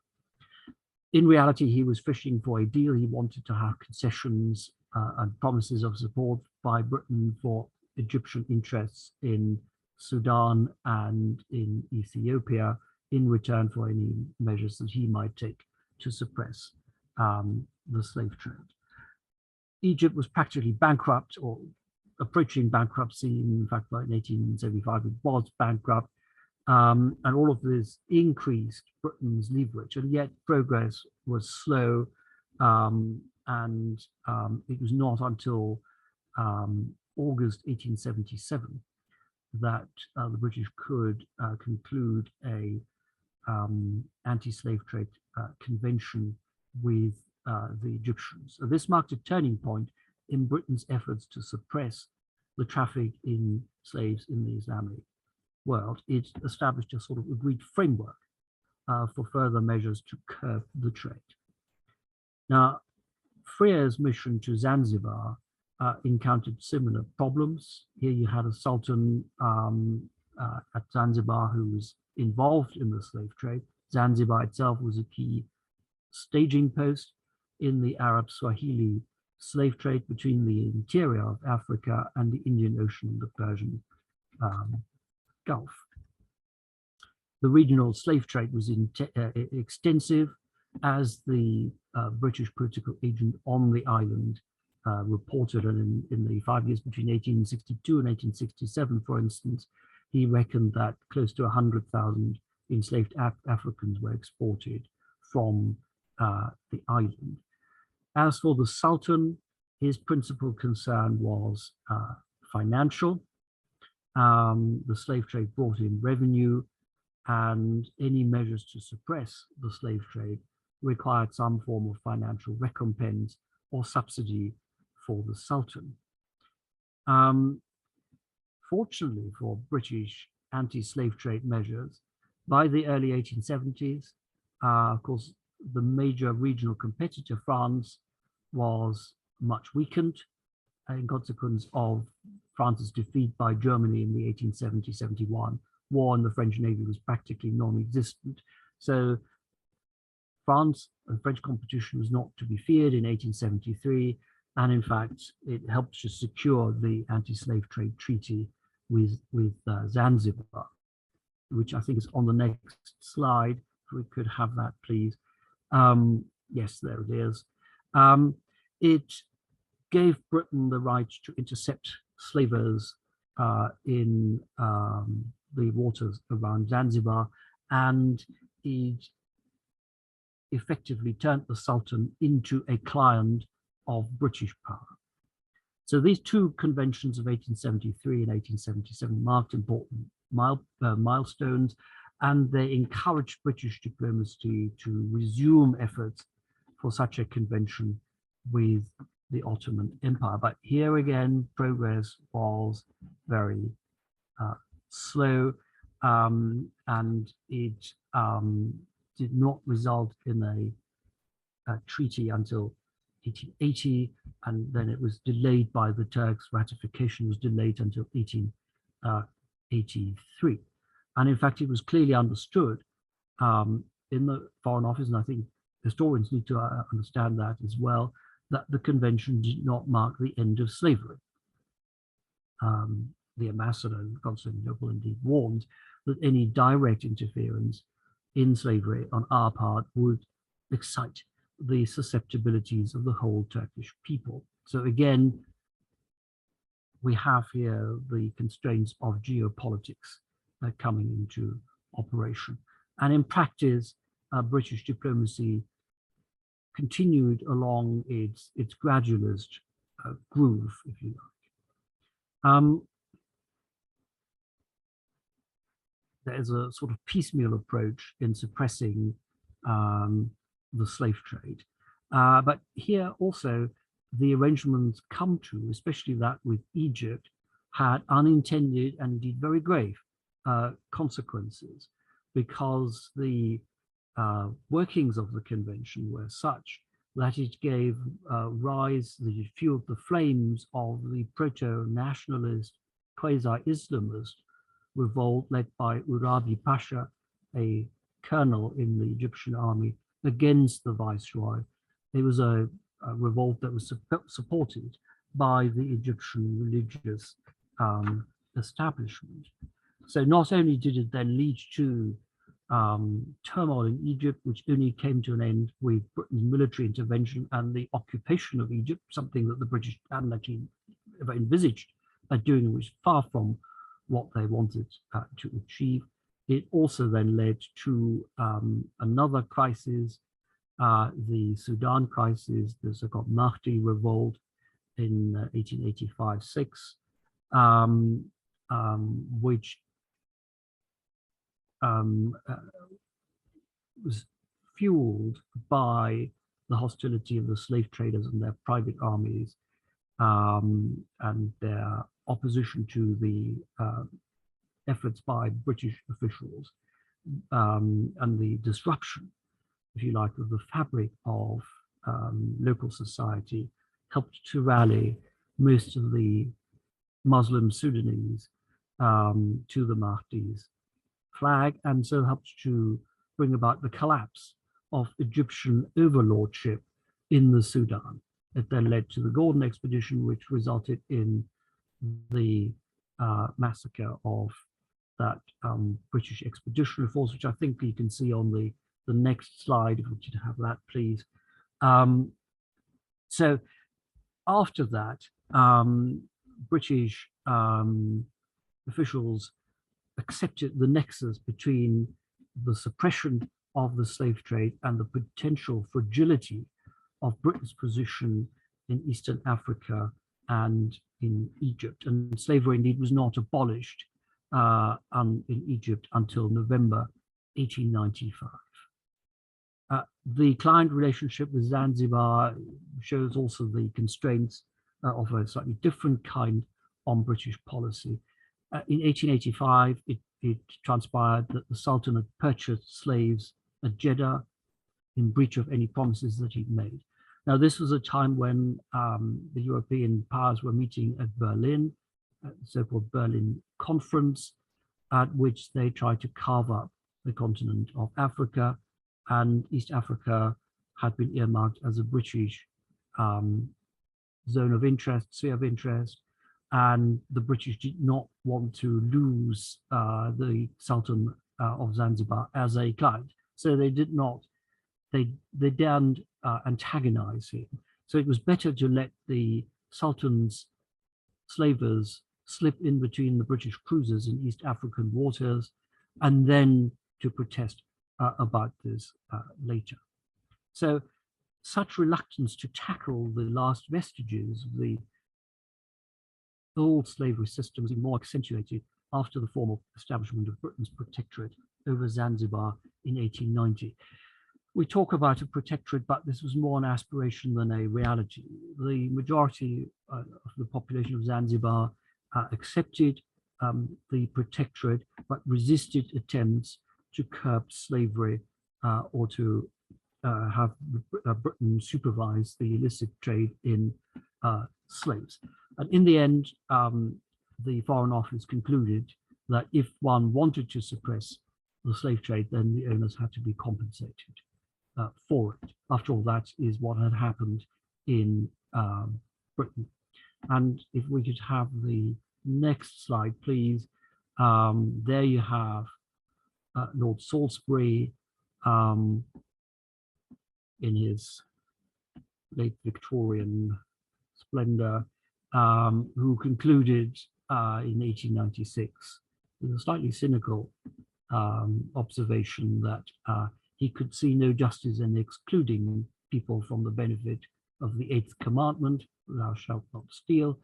In reality, he was fishing for a deal. He wanted to have concessions and promises of support by Britain for Egyptian interests in Sudan and in Ethiopia in return for any measures that he might take to suppress the slave trade. Egypt was practically bankrupt or approaching bankruptcy. In fact, by 1875, it was bankrupt. And all of this increased Britain's leverage, and yet progress was slow. It was not until August 1877 that the British could conclude a anti-slave trade convention with the Egyptians. So this marked a turning point in Britain's efforts to suppress the traffic in slaves in the Islamic world. It established a sort of agreed framework for further measures to curb the trade. Now, Frere's mission to Zanzibar encountered similar problems. Here you had a sultan at Zanzibar who was involved in the slave trade. Zanzibar itself was a key staging post in the Arab Swahili slave trade between the interior of Africa and the Indian Ocean and the Persian Gulf. The regional slave trade was extensive, as the British political agent on the island reported, and in the 5 years between 1862 and 1867, for instance, he reckoned that close to 100,000 enslaved Africans were exported from the island. As for the Sultan, his principal concern was financial. The slave trade brought in revenue, and any measures to suppress the slave trade required some form of financial recompense or subsidy for the Sultan. Fortunately for British anti-slave trade measures, by the early 1870s, of course, the major regional competitor, France, was much weakened in consequence of France's defeat by Germany in the 1870-71 war, and the French Navy was practically non-existent. So France and French competition was not to be feared in 1873. And in fact, it helped to secure the anti-slave trade treaty with Zanzibar, which I think is on the next slide. If we could have that, please. Yes, there it is. It gave Britain the right to intercept slavers in the waters around Zanzibar, and it effectively turned the Sultan into a client of British power. So these two conventions of 1873 and 1877 marked important milestones, and they encouraged British diplomacy to resume efforts for such a convention with the Ottoman Empire. But here again, progress was very slow, and it did not result in a treaty until 1880, and then it was delayed by the Turks. Ratification was delayed until 1883. And in fact, it was clearly understood in the Foreign Office, and I think historians need to understand that as well, that the convention did not mark the end of slavery. The ambassador in Constantinople indeed warned that any direct interference in slavery on our part would excite the susceptibilities of the whole Turkish people. So again, we have here the constraints of geopolitics coming into operation. And in practice, British diplomacy continued along its gradualist groove, if you like. There's a sort of piecemeal approach in suppressing the slave trade. But here also, the arrangements come to, especially that with Egypt, had unintended and indeed very grave consequences, because the workings of the convention were such that it gave rise, it fueled the flames of the proto-nationalist, quasi-Islamist revolt led by Urabi Pasha, a colonel in the Egyptian army, against the viceroy. It was a revolt that was supported by the Egyptian religious establishment. So not only did it then lead to turmoil in Egypt, which only came to an end with Britain's military intervention and the occupation of Egypt, something that the British hadn't actually ever envisaged doing, which was far from what they wanted to achieve. It also then led to another crisis, the Sudan crisis, the so-called Mahdi revolt in 1885-6, which was fueled by the hostility of the slave traders and their private armies, and their opposition to the efforts by British officials, and the disruption, if you like, of the fabric of local society helped to rally most of the Muslim Sudanese to the Mahdi's flag, and so helped to bring about the collapse of Egyptian overlordship in the Sudan. It then led to the Gordon expedition, which resulted in the massacre of that British expeditionary force, which I think you can see on the next slide, if we could have that, please. So after that, British officials accepted the nexus between the suppression of the slave trade and the potential fragility of Britain's position in Eastern Africa and in Egypt. And slavery indeed was not abolished in Egypt until November 1895. The client relationship with Zanzibar shows also the constraints of a slightly different kind on British policy. In 1885, it transpired that the Sultan had purchased slaves at Jeddah in breach of any promises that he'd made. Now, this was a time when the European powers were meeting at Berlin, the so-called Berlin Conference, at which they tried to carve up the continent of Africa, and East Africa had been earmarked as a British zone of interest, sphere of interest, and the British did not want to lose the Sultan of Zanzibar as a client. So they did not, they daren't antagonize him. So it was better to let the Sultan's slavers slip in between the British cruisers in East African waters, and then to protest about this later. So such reluctance to tackle the last vestiges of the old slavery system was more accentuated after the formal establishment of Britain's protectorate over Zanzibar in 1890. We talk about a protectorate, but this was more an aspiration than a reality. The majority of the population of Zanzibar accepted the protectorate, but resisted attempts to curb slavery or to have Britain supervise the illicit trade in slaves. And in the end, the Foreign Office concluded that if one wanted to suppress the slave trade, then the owners had to be compensated for it. After all, that is what had happened in Britain. And if we could have the next slide, please. There you have Lord Salisbury in his late Victorian splendor, who concluded in 1896 with a slightly cynical observation that he could see no justice in excluding people from the benefit of the 8th commandment, thou shalt not steal,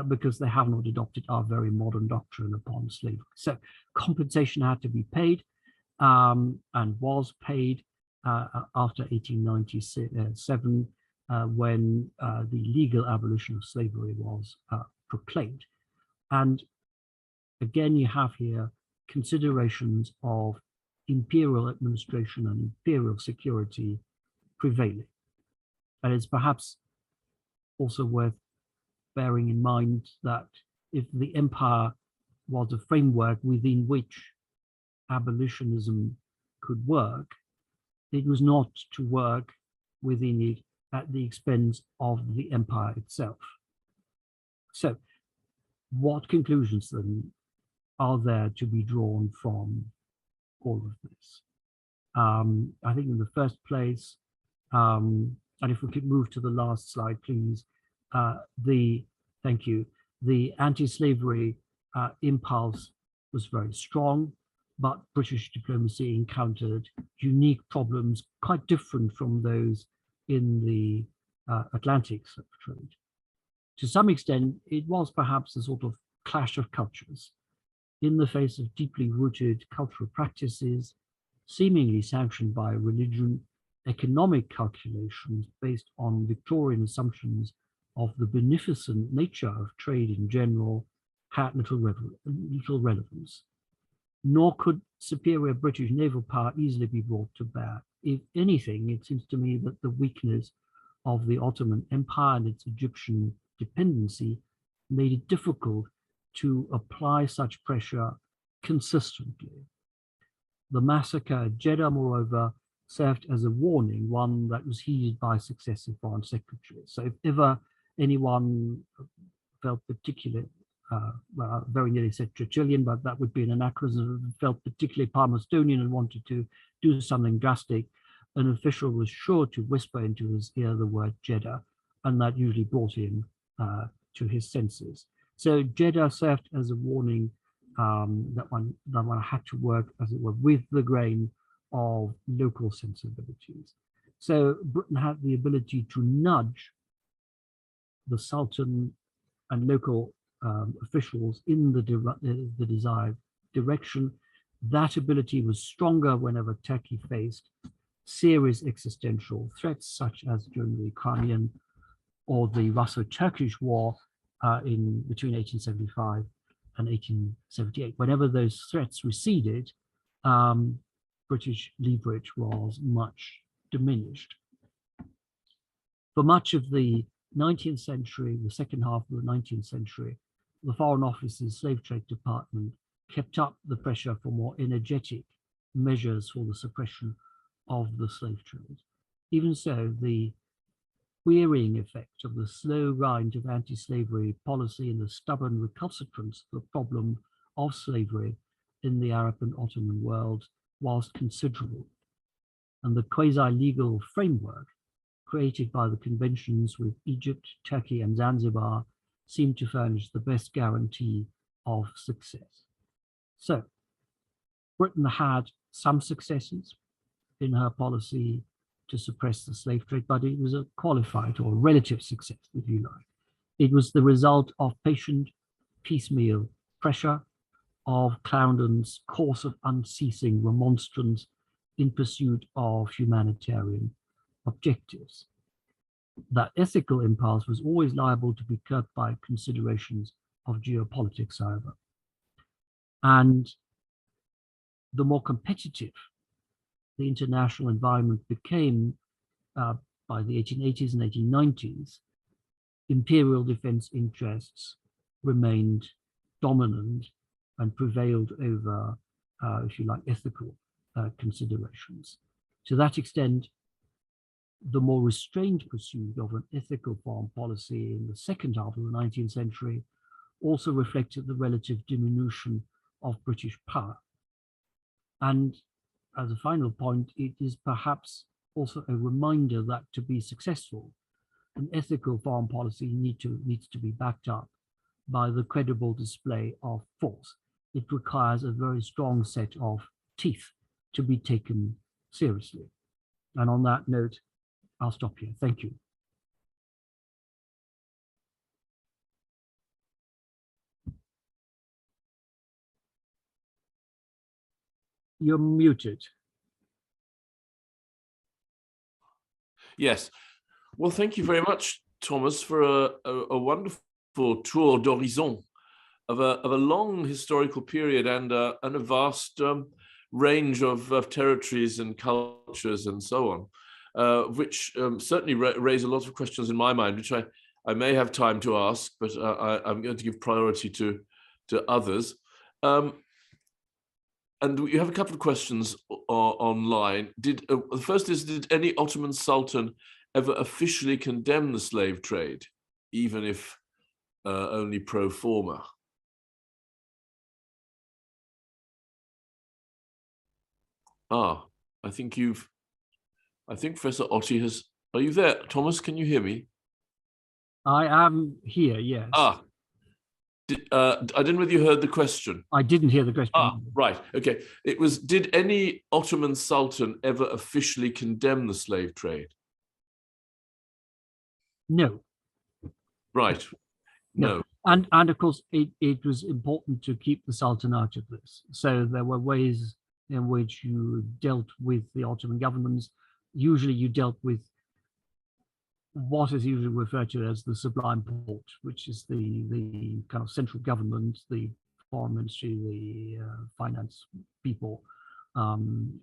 because they have not adopted our very modern doctrine upon slavery. So compensation had to be paid, and was paid after 1897, when the legal abolition of slavery was proclaimed. And again, you have here considerations of imperial administration and imperial security prevailing. And it's perhaps also worth bearing in mind that if the empire was a framework within which abolitionism could work, it was not to work within it at the expense of the empire itself. So what conclusions then are there to be drawn from all of this? I think in the first place, and if we could move to the last slide, please, thank you, the anti-slavery impulse was very strong, but British diplomacy encountered unique problems quite different from those in the Atlantic slave trade. To some extent, it was perhaps a sort of clash of cultures in the face of deeply rooted cultural practices, seemingly sanctioned by religion. Economic calculations based on Victorian assumptions of the beneficent nature of trade in general had little relevance. Nor could superior British naval power easily be brought to bear. If anything, it seems to me that the weakness of the Ottoman Empire and its Egyptian dependency made it difficult to apply such pressure consistently. The massacre at Jeddah, moreover, served as a warning, one that was heeded by successive foreign secretaries. So if ever anyone felt particularly, well, I very nearly said Churchillian, but that would be an anachronism, felt particularly Palmerstonian and wanted to do something drastic, an official was sure to whisper into his ear the word Jeddah, and that usually brought him to his senses. So Jeddah served as a warning that one had to work, as it were, with the grain of local sensibilities. So Britain had the ability to nudge the Sultan and local officials in the desired direction. That ability was stronger whenever Turkey faced serious existential threats, such as during the Crimean or the Russo-Turkish War between 1875 and 1878. Whenever those threats receded, British leverage was much diminished. For much of the 19th century, the second half of the 19th century, the Foreign Office's Slave Trade Department kept up the pressure for more energetic measures for the suppression of the slave trade. Even so, the wearying effect of the slow grind of anti-slavery policy and the stubborn recalcitrance of the problem of slavery in the Arab and Ottoman world was considerable. And the quasi-legal framework created by the conventions with Egypt, Turkey, and Zanzibar seemed to furnish the best guarantee of success. So, Britain had some successes in her policy to suppress the slave trade, but it was a qualified or relative success, if you like. It was the result of patient, piecemeal pressure, of Clarendon's course of unceasing remonstrance in pursuit of humanitarian objectives. That ethical impulse was always liable to be curbed by considerations of geopolitics, however. And the more competitive the international environment became by the 1880s and 1890s, imperial defense interests remained dominant and prevailed over, if you like, ethical considerations. To that extent, the more restrained pursuit of an ethical foreign policy in the second half of the 19th century also reflected the relative diminution of British power. And as a final point, it is perhaps also a reminder that to be successful, an ethical foreign policy needs to be backed up by the credible display of force. It requires a very strong set of teeth to be taken seriously. And on that note, I'll stop here. Thank you. You're muted. Yes. Well, thank you very much, Thomas, for a wonderful tour d'horizon of a long historical period and a vast range of territories and cultures and so on, which certainly raise a lot of questions in my mind, which I may have time to ask, but I'm going to give priority to others. And we have a couple of questions online. The first is, did any Ottoman Sultan ever officially condemn the slave trade, even if only pro forma? I think Professor Otte has, are you there? Thomas, can you hear me? I am here, yes. I didn't know whether you heard the question. I didn't hear the question. Right, okay. It was, did any Ottoman Sultan ever officially condemn the slave trade? No. Right, no. And of course, it was important to keep the Sultan out of this. So there were ways in which you dealt with the Ottoman governments. Usually you dealt with what is usually referred to as the Sublime Porte, which is the kind of central government, the foreign ministry, the finance people in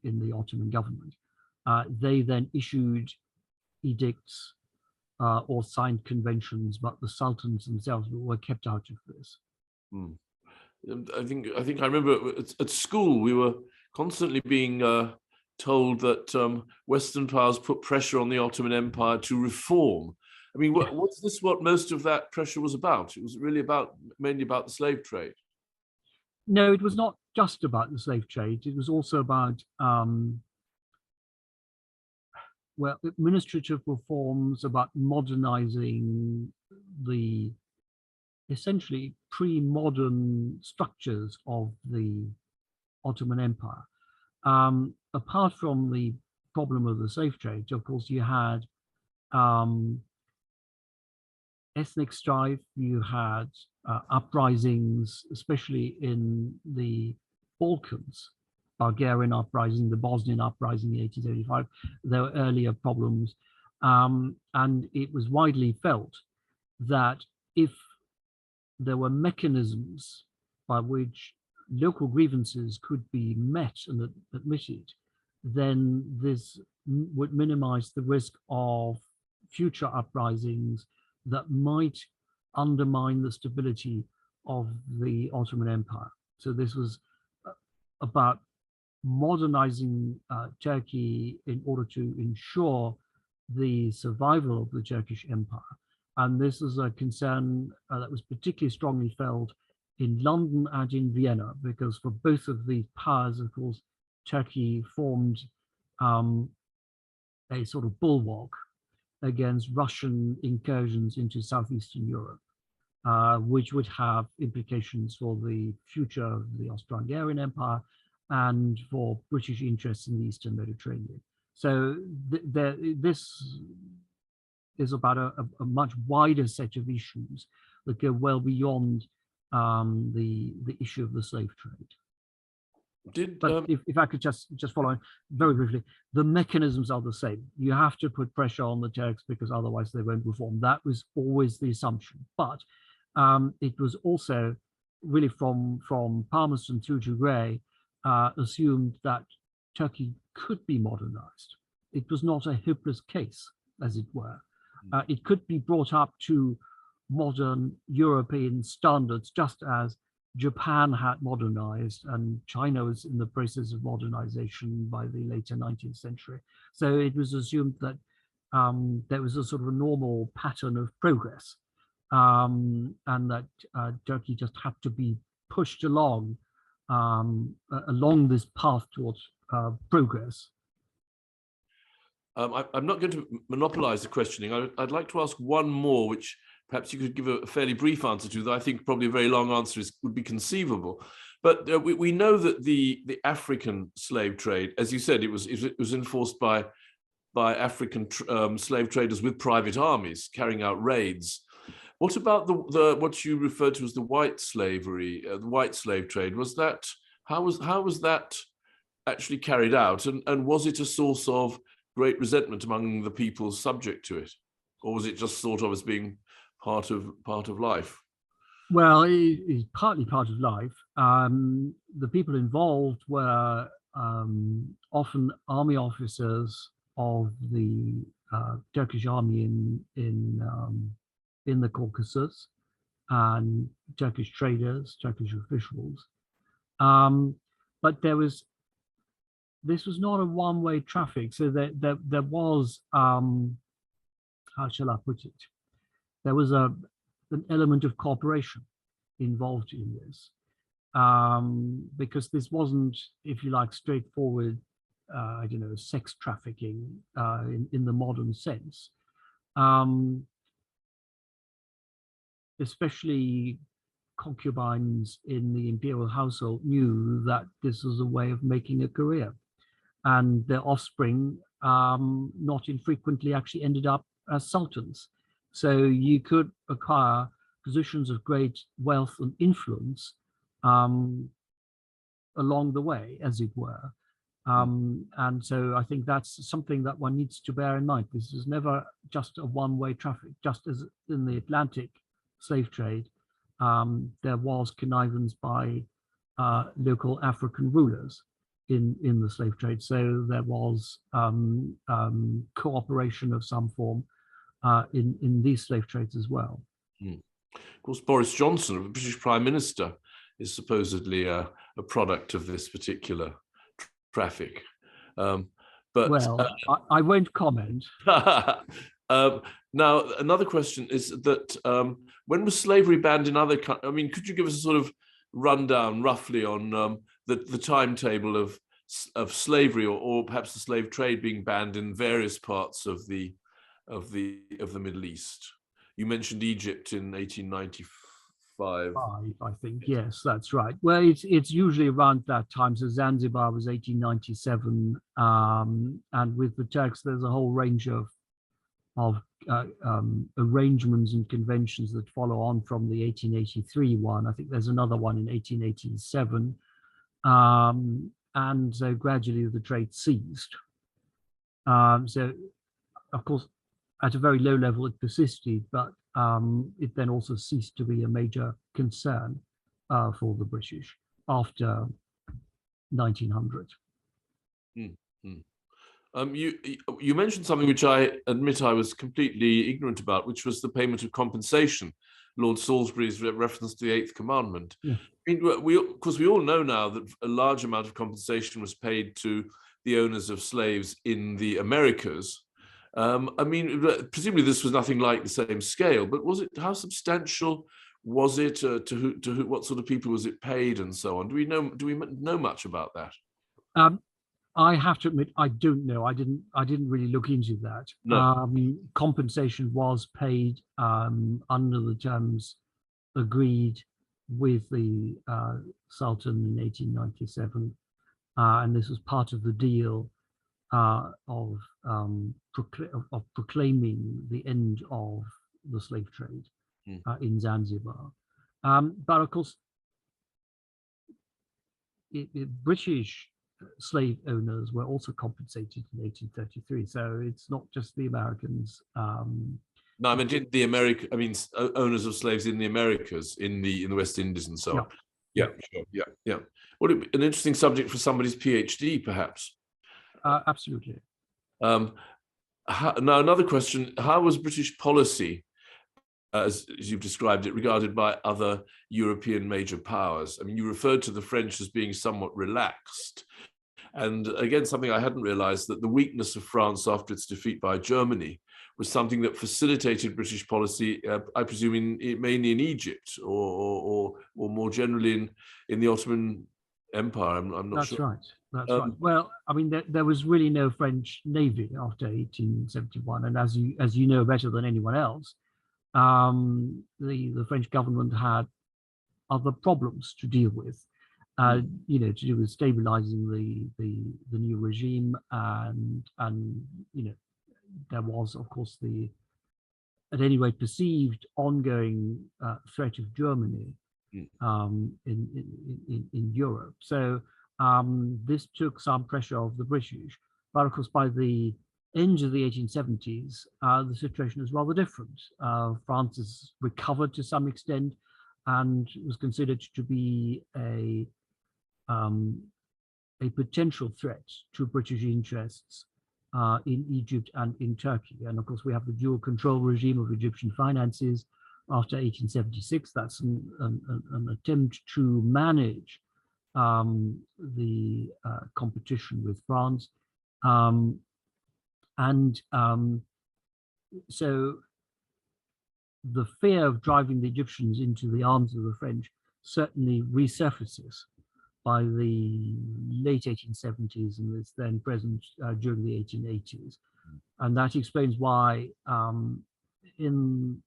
the Ottoman government. They then issued edicts or signed conventions, but the sultans themselves were kept out of this. I think I remember at school we were constantly being told that Western powers put pressure on the Ottoman Empire to reform. I mean, was this what most of that pressure was about? It was really mainly about the slave trade. No, it was not just about the slave trade. It was also about well, administrative reforms, about modernizing the essentially pre-modern structures of the Ottoman Empire. Apart from the problem of the slave trade, of course, you had ethnic strife, you had uprisings, especially in the Balkans, Bulgarian uprising, the Bosnian uprising in 1835. There were earlier problems. And it was widely felt that if there were mechanisms by which local grievances could be met and admitted, then this would minimize the risk of future uprisings that might undermine the stability of the Ottoman Empire. So this was about modernizing Turkey in order to ensure the survival of the Turkish Empire. And this is a concern that was particularly strongly felt in London and in Vienna, because for both of these powers, of course, Turkey formed a sort of bulwark against Russian incursions into southeastern Europe, which would have implications for the future of the Austro-Hungarian Empire and for British interests in the Eastern Mediterranean. So this is about a much wider set of issues that go well beyond the issue of the slave trade. But if I could just follow on very briefly, the mechanisms are the same. You have to put pressure on the Turks because otherwise they won't reform. That was always the assumption. But it was also really from Palmerston through to Grey assumed that Turkey could be modernized. It was not a hopeless case, as it were. It could be brought up to modern European standards, just as Japan had modernized and China was in the process of modernization by the later 19th century. So it was assumed that there was a sort of a normal pattern of progress, and that Turkey just had to be pushed along this path towards progress. I'm not going to monopolize the questioning. I'd like to ask one more, which perhaps you could give a fairly brief answer to, that I think probably a very long answer would be conceivable. But we know that the African slave trade, as you said, it was enforced by African slave traders with private armies carrying out raids. What about the what you referred to as the white slavery, the white slave trade? How was that actually carried out, and was it a source of great resentment among the people subject to it, or was it just thought of as being part of life? Well, it's partly part of life. The people involved were often army officers of the Turkish army in the Caucasus, and Turkish traders, Turkish officials. But this was not a one-way traffic. So there was, how shall I put it? There was an element of cooperation involved in this, because this wasn't, if you like, straightforward, I don't know, sex trafficking in the modern sense. Especially concubines in the imperial household knew that this was a way of making a career, and their offspring not infrequently actually ended up as sultans. So you could acquire positions of great wealth and influence along the way, as it were. And so I think that's something that one needs to bear in mind. This is never just a one-way traffic, just as in the Atlantic slave trade, there was connivance by local African rulers in the slave trade. So there was cooperation of some form in these slave trades as well. Of course, Boris Johnson, the British Prime Minister, is supposedly a product of this particular traffic. But well, I won't comment. Now, another question is that when was slavery banned in other countries? I mean, could you give us a sort of rundown, roughly, on the timetable of slavery, or perhaps the slave trade being banned in various parts of the Middle East? You mentioned Egypt in 1895. I think, yes, that's right. Well, it's usually around that time. So Zanzibar was 1897, and with the Turks, there's a whole range of arrangements and conventions that follow on from the 1883 one. I think there's another one in 1887, and so gradually the trade ceased. So, of course, at a very low level it persisted, but it then also ceased to be a major concern for the British after 1900. You mentioned something which I admit I was completely ignorant about, which was the payment of compensation. Lord Salisbury's reference to the Eighth Commandment. Yeah. I mean, of course, we all know now that a large amount of compensation was paid to the owners of slaves in the Americas, I mean, presumably this was nothing like the same scale, but was it, how substantial was it? To who, what sort of people was it paid, and so on? Do we know much about that? I have to admit, I don't know. I didn't really look into that. No. Compensation was paid under the terms agreed with the Sultan in 1897, and this was part of the deal of proclaiming the end of the slave trade in Zanzibar. But of course, British slave owners were also compensated in 1833. So it's not just the Americans. No, I mean owners of slaves in the Americas, in the West Indies and so on. Yeah, sure. Yeah. Well, an interesting subject for somebody's PhD, perhaps. Absolutely. Now, another question: how was British policy, as you've described it, regarded by other European major powers? I mean, you referred to the French as being somewhat relaxed. And again, something I hadn't realized, that the weakness of France after its defeat by Germany was something that facilitated British policy, I presume, mainly in Egypt or more generally in the Ottoman Empire. I'm not sure. That's right. That's right. Well, I mean, there was really no French navy after 1871, and as you know better than anyone else, the French government had other problems to deal with. You know, to do with stabilizing the new regime, and you know, there was, of course, the, at any rate, perceived ongoing threat of Germany in Europe. So this took some pressure off the British, but of course by the end of the 1870s, the situation is rather different. France has recovered to some extent and was considered to be a potential threat to British interests in Egypt and in Turkey. And of course, we have the dual control regime of Egyptian finances after 1876. That's an attempt to manage the competition with France. So the fear of driving the Egyptians into the arms of the French certainly resurfaces by the late 1870s and is then present during the 1880s. And that explains why in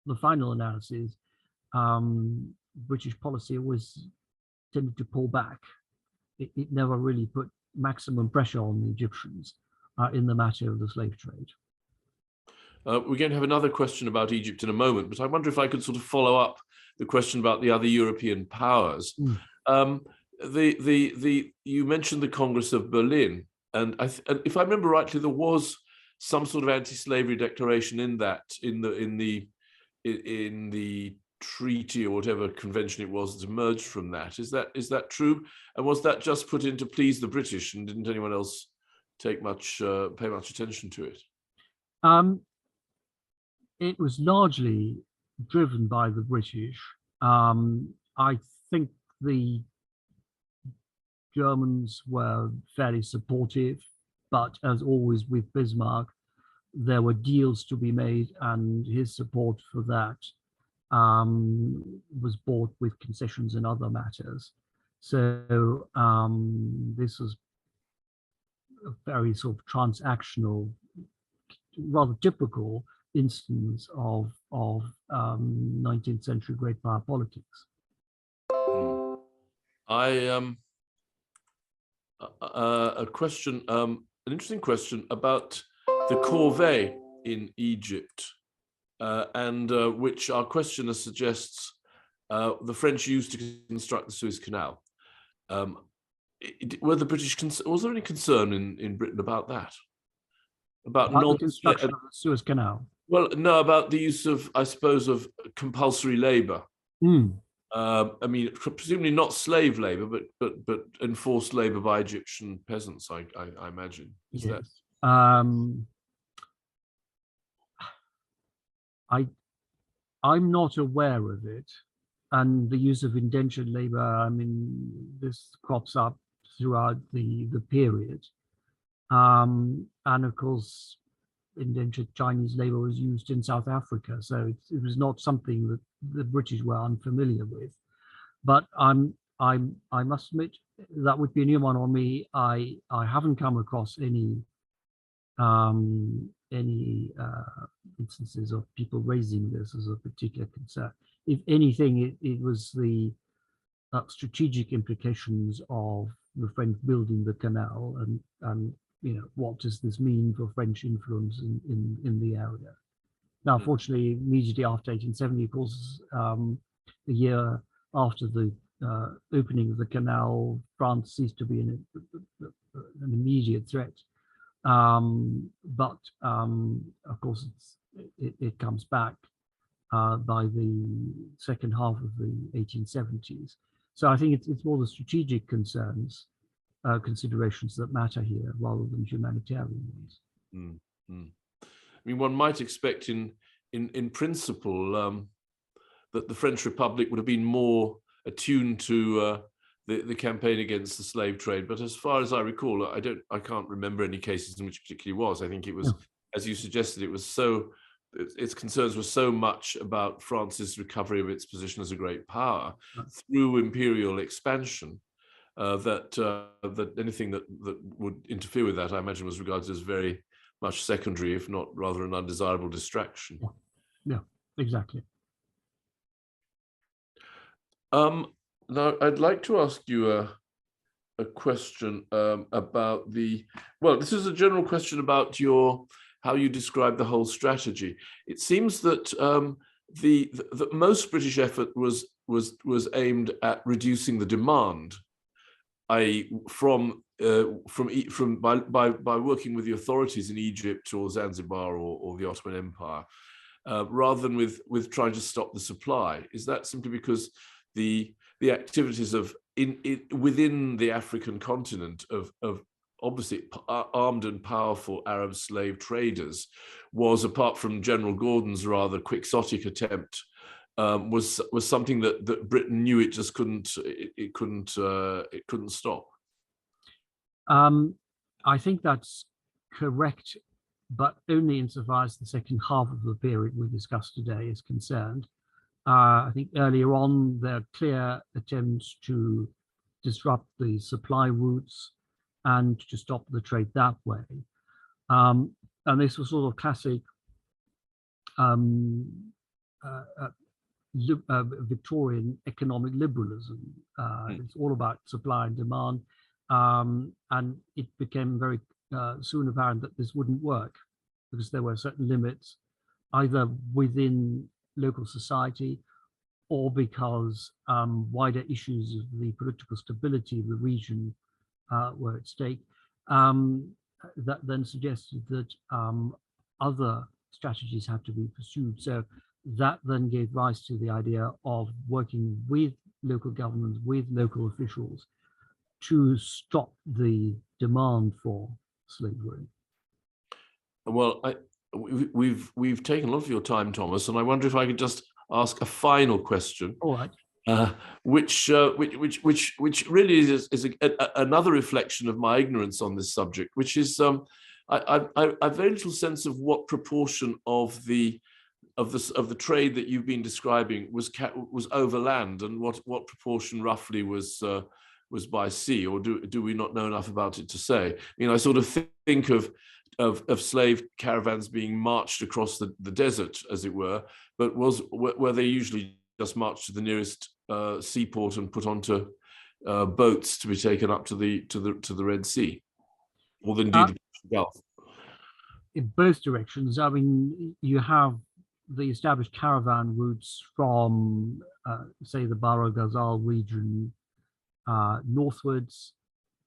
the final analysis, British policy always tended to pull back. It never really put maximum pressure on the Egyptians in the matter of the slave trade. We're going to have another question about Egypt in a moment, but I wonder if I could sort of follow up the question about the other European powers. You mentioned the Congress of Berlin, and if I remember rightly, there was some sort of anti-slavery declaration in the treaty or whatever convention it was that emerged from that. Is that true? And was that just put in to please the British, and didn't anyone else pay much attention to it? It was largely driven by the British. I think the Germans were fairly supportive, but as always with Bismarck, there were deals to be made, and his support for that was bought with concessions in other matters. So this was a very sort of transactional, rather typical instance of 19th century great power politics. A question, an interesting question about the corvée in Egypt, and which our questioner suggests the French used to construct the Suez Canal. Were the British, was there any concern in Britain about that? About the construction of the Suez Canal? Well, no, about the use of, I suppose, of compulsory labor. I mean, presumably not slave labor, but enforced labor by Egyptian peasants, I imagine. Is yes. that? I'm not aware of it, and the use of indentured labor. I mean, this crops up throughout the period, and of course, indentured Chinese labor was used in South Africa. So it was not something that the British were unfamiliar with. But I must admit that would be a new one on me. I haven't come across any instances of people raising this as a particular concern. If anything, it was the strategic implications of the French building the canal, and what does this mean for French influence in the area. Now, fortunately, immediately after 1870, of course, the year after the opening of the canal, France ceased to be an immediate threat. But of course, it comes back by the second half of the 1870s. So I think it's more the strategic considerations that matter here rather than humanitarian ones. I mean, one might expect in principle that the French Republic would have been more attuned to the campaign against the slave trade, but as far as I recall, I can't remember any cases in which it particularly was. I think it was, as you suggested, it was its concerns were so much about France's recovery of its position as a great power through imperial expansion that anything that would interfere with that, I imagine, was regarded as very much secondary, if not rather an undesirable distraction. Yeah, exactly. Now, I'd like to ask you a question about this is a general question about how you describe the whole strategy. It seems that the most British effort was aimed at reducing the demand, i.e., by working with the authorities in Egypt or Zanzibar or the Ottoman Empire, rather than with trying to stop the supply. Is that simply because the activities within the African continent of obviously armed and powerful Arab slave traders was, apart from General Gordon's rather quixotic attempt, was something that Britain knew it just couldn't stop? I think that's correct, but only insofar as the second half of the period we discussed today is concerned. I think earlier on, there are clear attempts to disrupt the supply routes and to stop the trade that way. And this was sort of classic Victorian economic liberalism. It's all about supply and demand. And it became very soon apparent that this wouldn't work because there were certain limits, either within local society or because wider issues of the political stability of the region were at stake. That then suggested that other strategies had to be pursued. So that then gave rise to the idea of working with local governments, with local officials, to stop the demand for slavery. Well, we've taken a lot of your time, Thomas, and I wonder if I could just ask a final question. All right. Which really is another reflection of my ignorance on this subject, which is I have very little sense of what proportion of the trade that you've been describing was overland, and what proportion roughly was by sea, or do we not know enough about it to say? I mean, I sort of think of slave caravans being marched across the desert, as it were, but were they usually just marched to the nearest seaport and put onto boats to be taken up to the Red Sea, or indeed the Gulf? In both directions. I mean, you have the established caravan routes from, say, the Bahr el-Ghazal region northwards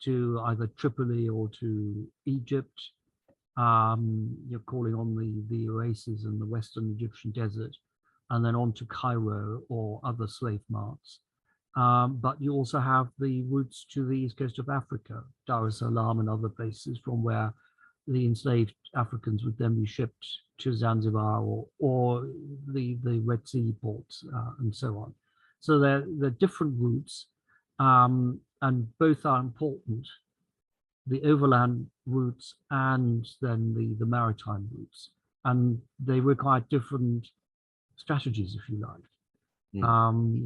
to either Tripoli or to Egypt. You're calling on the oases in the Western Egyptian desert, and then on to Cairo or other slave marts. But you also have the routes to the east coast of Africa, Dar es Salaam and other places, from where the enslaved Africans would then be shipped to Zanzibar or the Red Sea ports and so on. So they're different routes, and both are important. the overland routes and then the maritime routes. And they required different strategies, if you like.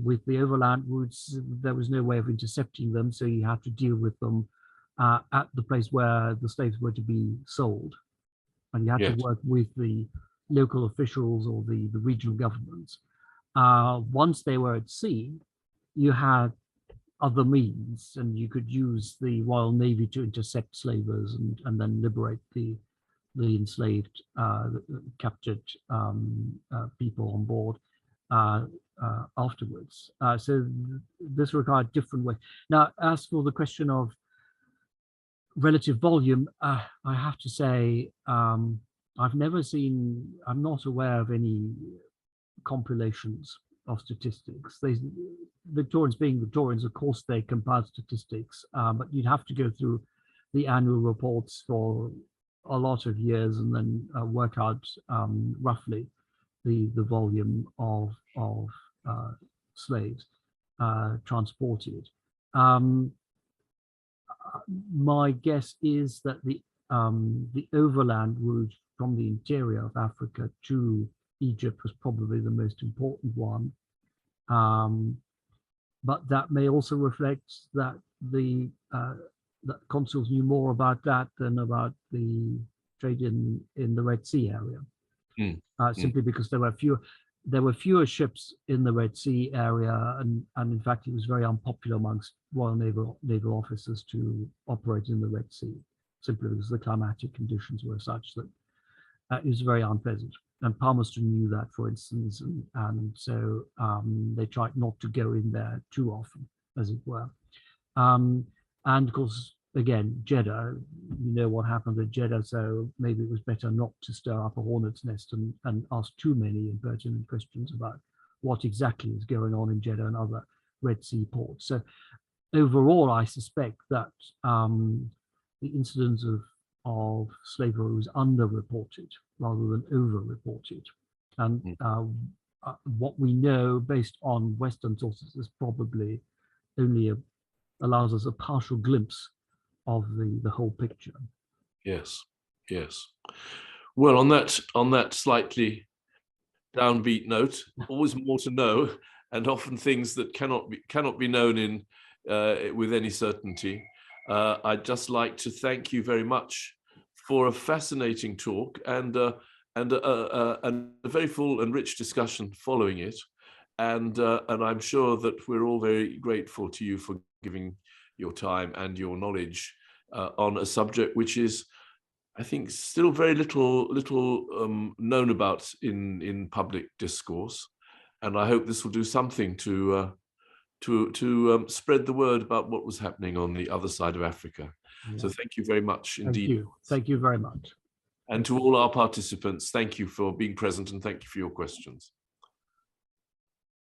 With the overland routes, there was no way of intercepting them, so you had to deal with them at the place where the slaves were to be sold. And you had to work with the local officials or the regional governments. Once they were at sea, you had other means, and you could use the Royal Navy to intercept slavers and then liberate the enslaved, captured people on board afterwards. So this required different ways. Now, as for the question of relative volume, I have to say, I've never seen, I'm not aware of any compilations of statistics. Victorians being Victorians, of course, they compiled statistics, but you'd have to go through the annual reports for a lot of years and then work out roughly the volume of slaves transported. My guess is that the overland route from the interior of Africa to Egypt was probably the most important one, but that may also reflect that that consuls knew more about that than about the trade in the Red Sea area, simply because there were fewer ships in the Red Sea area, and in fact it was very unpopular amongst Royal Naval officers to operate in the Red Sea, simply because the climatic conditions were such that it was very unpleasant. And Palmerston knew that, for instance, and so they tried not to go in there too often, as it were. And of course, again, Jeddah, you know what happened at Jeddah, so maybe it was better not to stir up a hornet's nest and ask too many impertinent questions about what exactly is going on in Jeddah and other Red Sea ports. So overall, I suspect that the incidence of slavery was underreported rather than overreported. And what we know based on Western sources is probably only allows us a partial glimpse of the whole picture. Yes, yes. Well, on that slightly downbeat note, always more to know, and often things that cannot be known in with any certainty. I'd just like to thank you very much for a fascinating talk and a very full and rich discussion following it. And I'm sure that we're all very grateful to you for giving your time and your knowledge on a subject which is, I think, still very little known about in public discourse. And I hope this will do something to spread the word about what was happening on the other side of Africa. Yeah. So thank you very much indeed. Thank you. Thank you very much. And to all our participants, thank you for being present and thank you for your questions.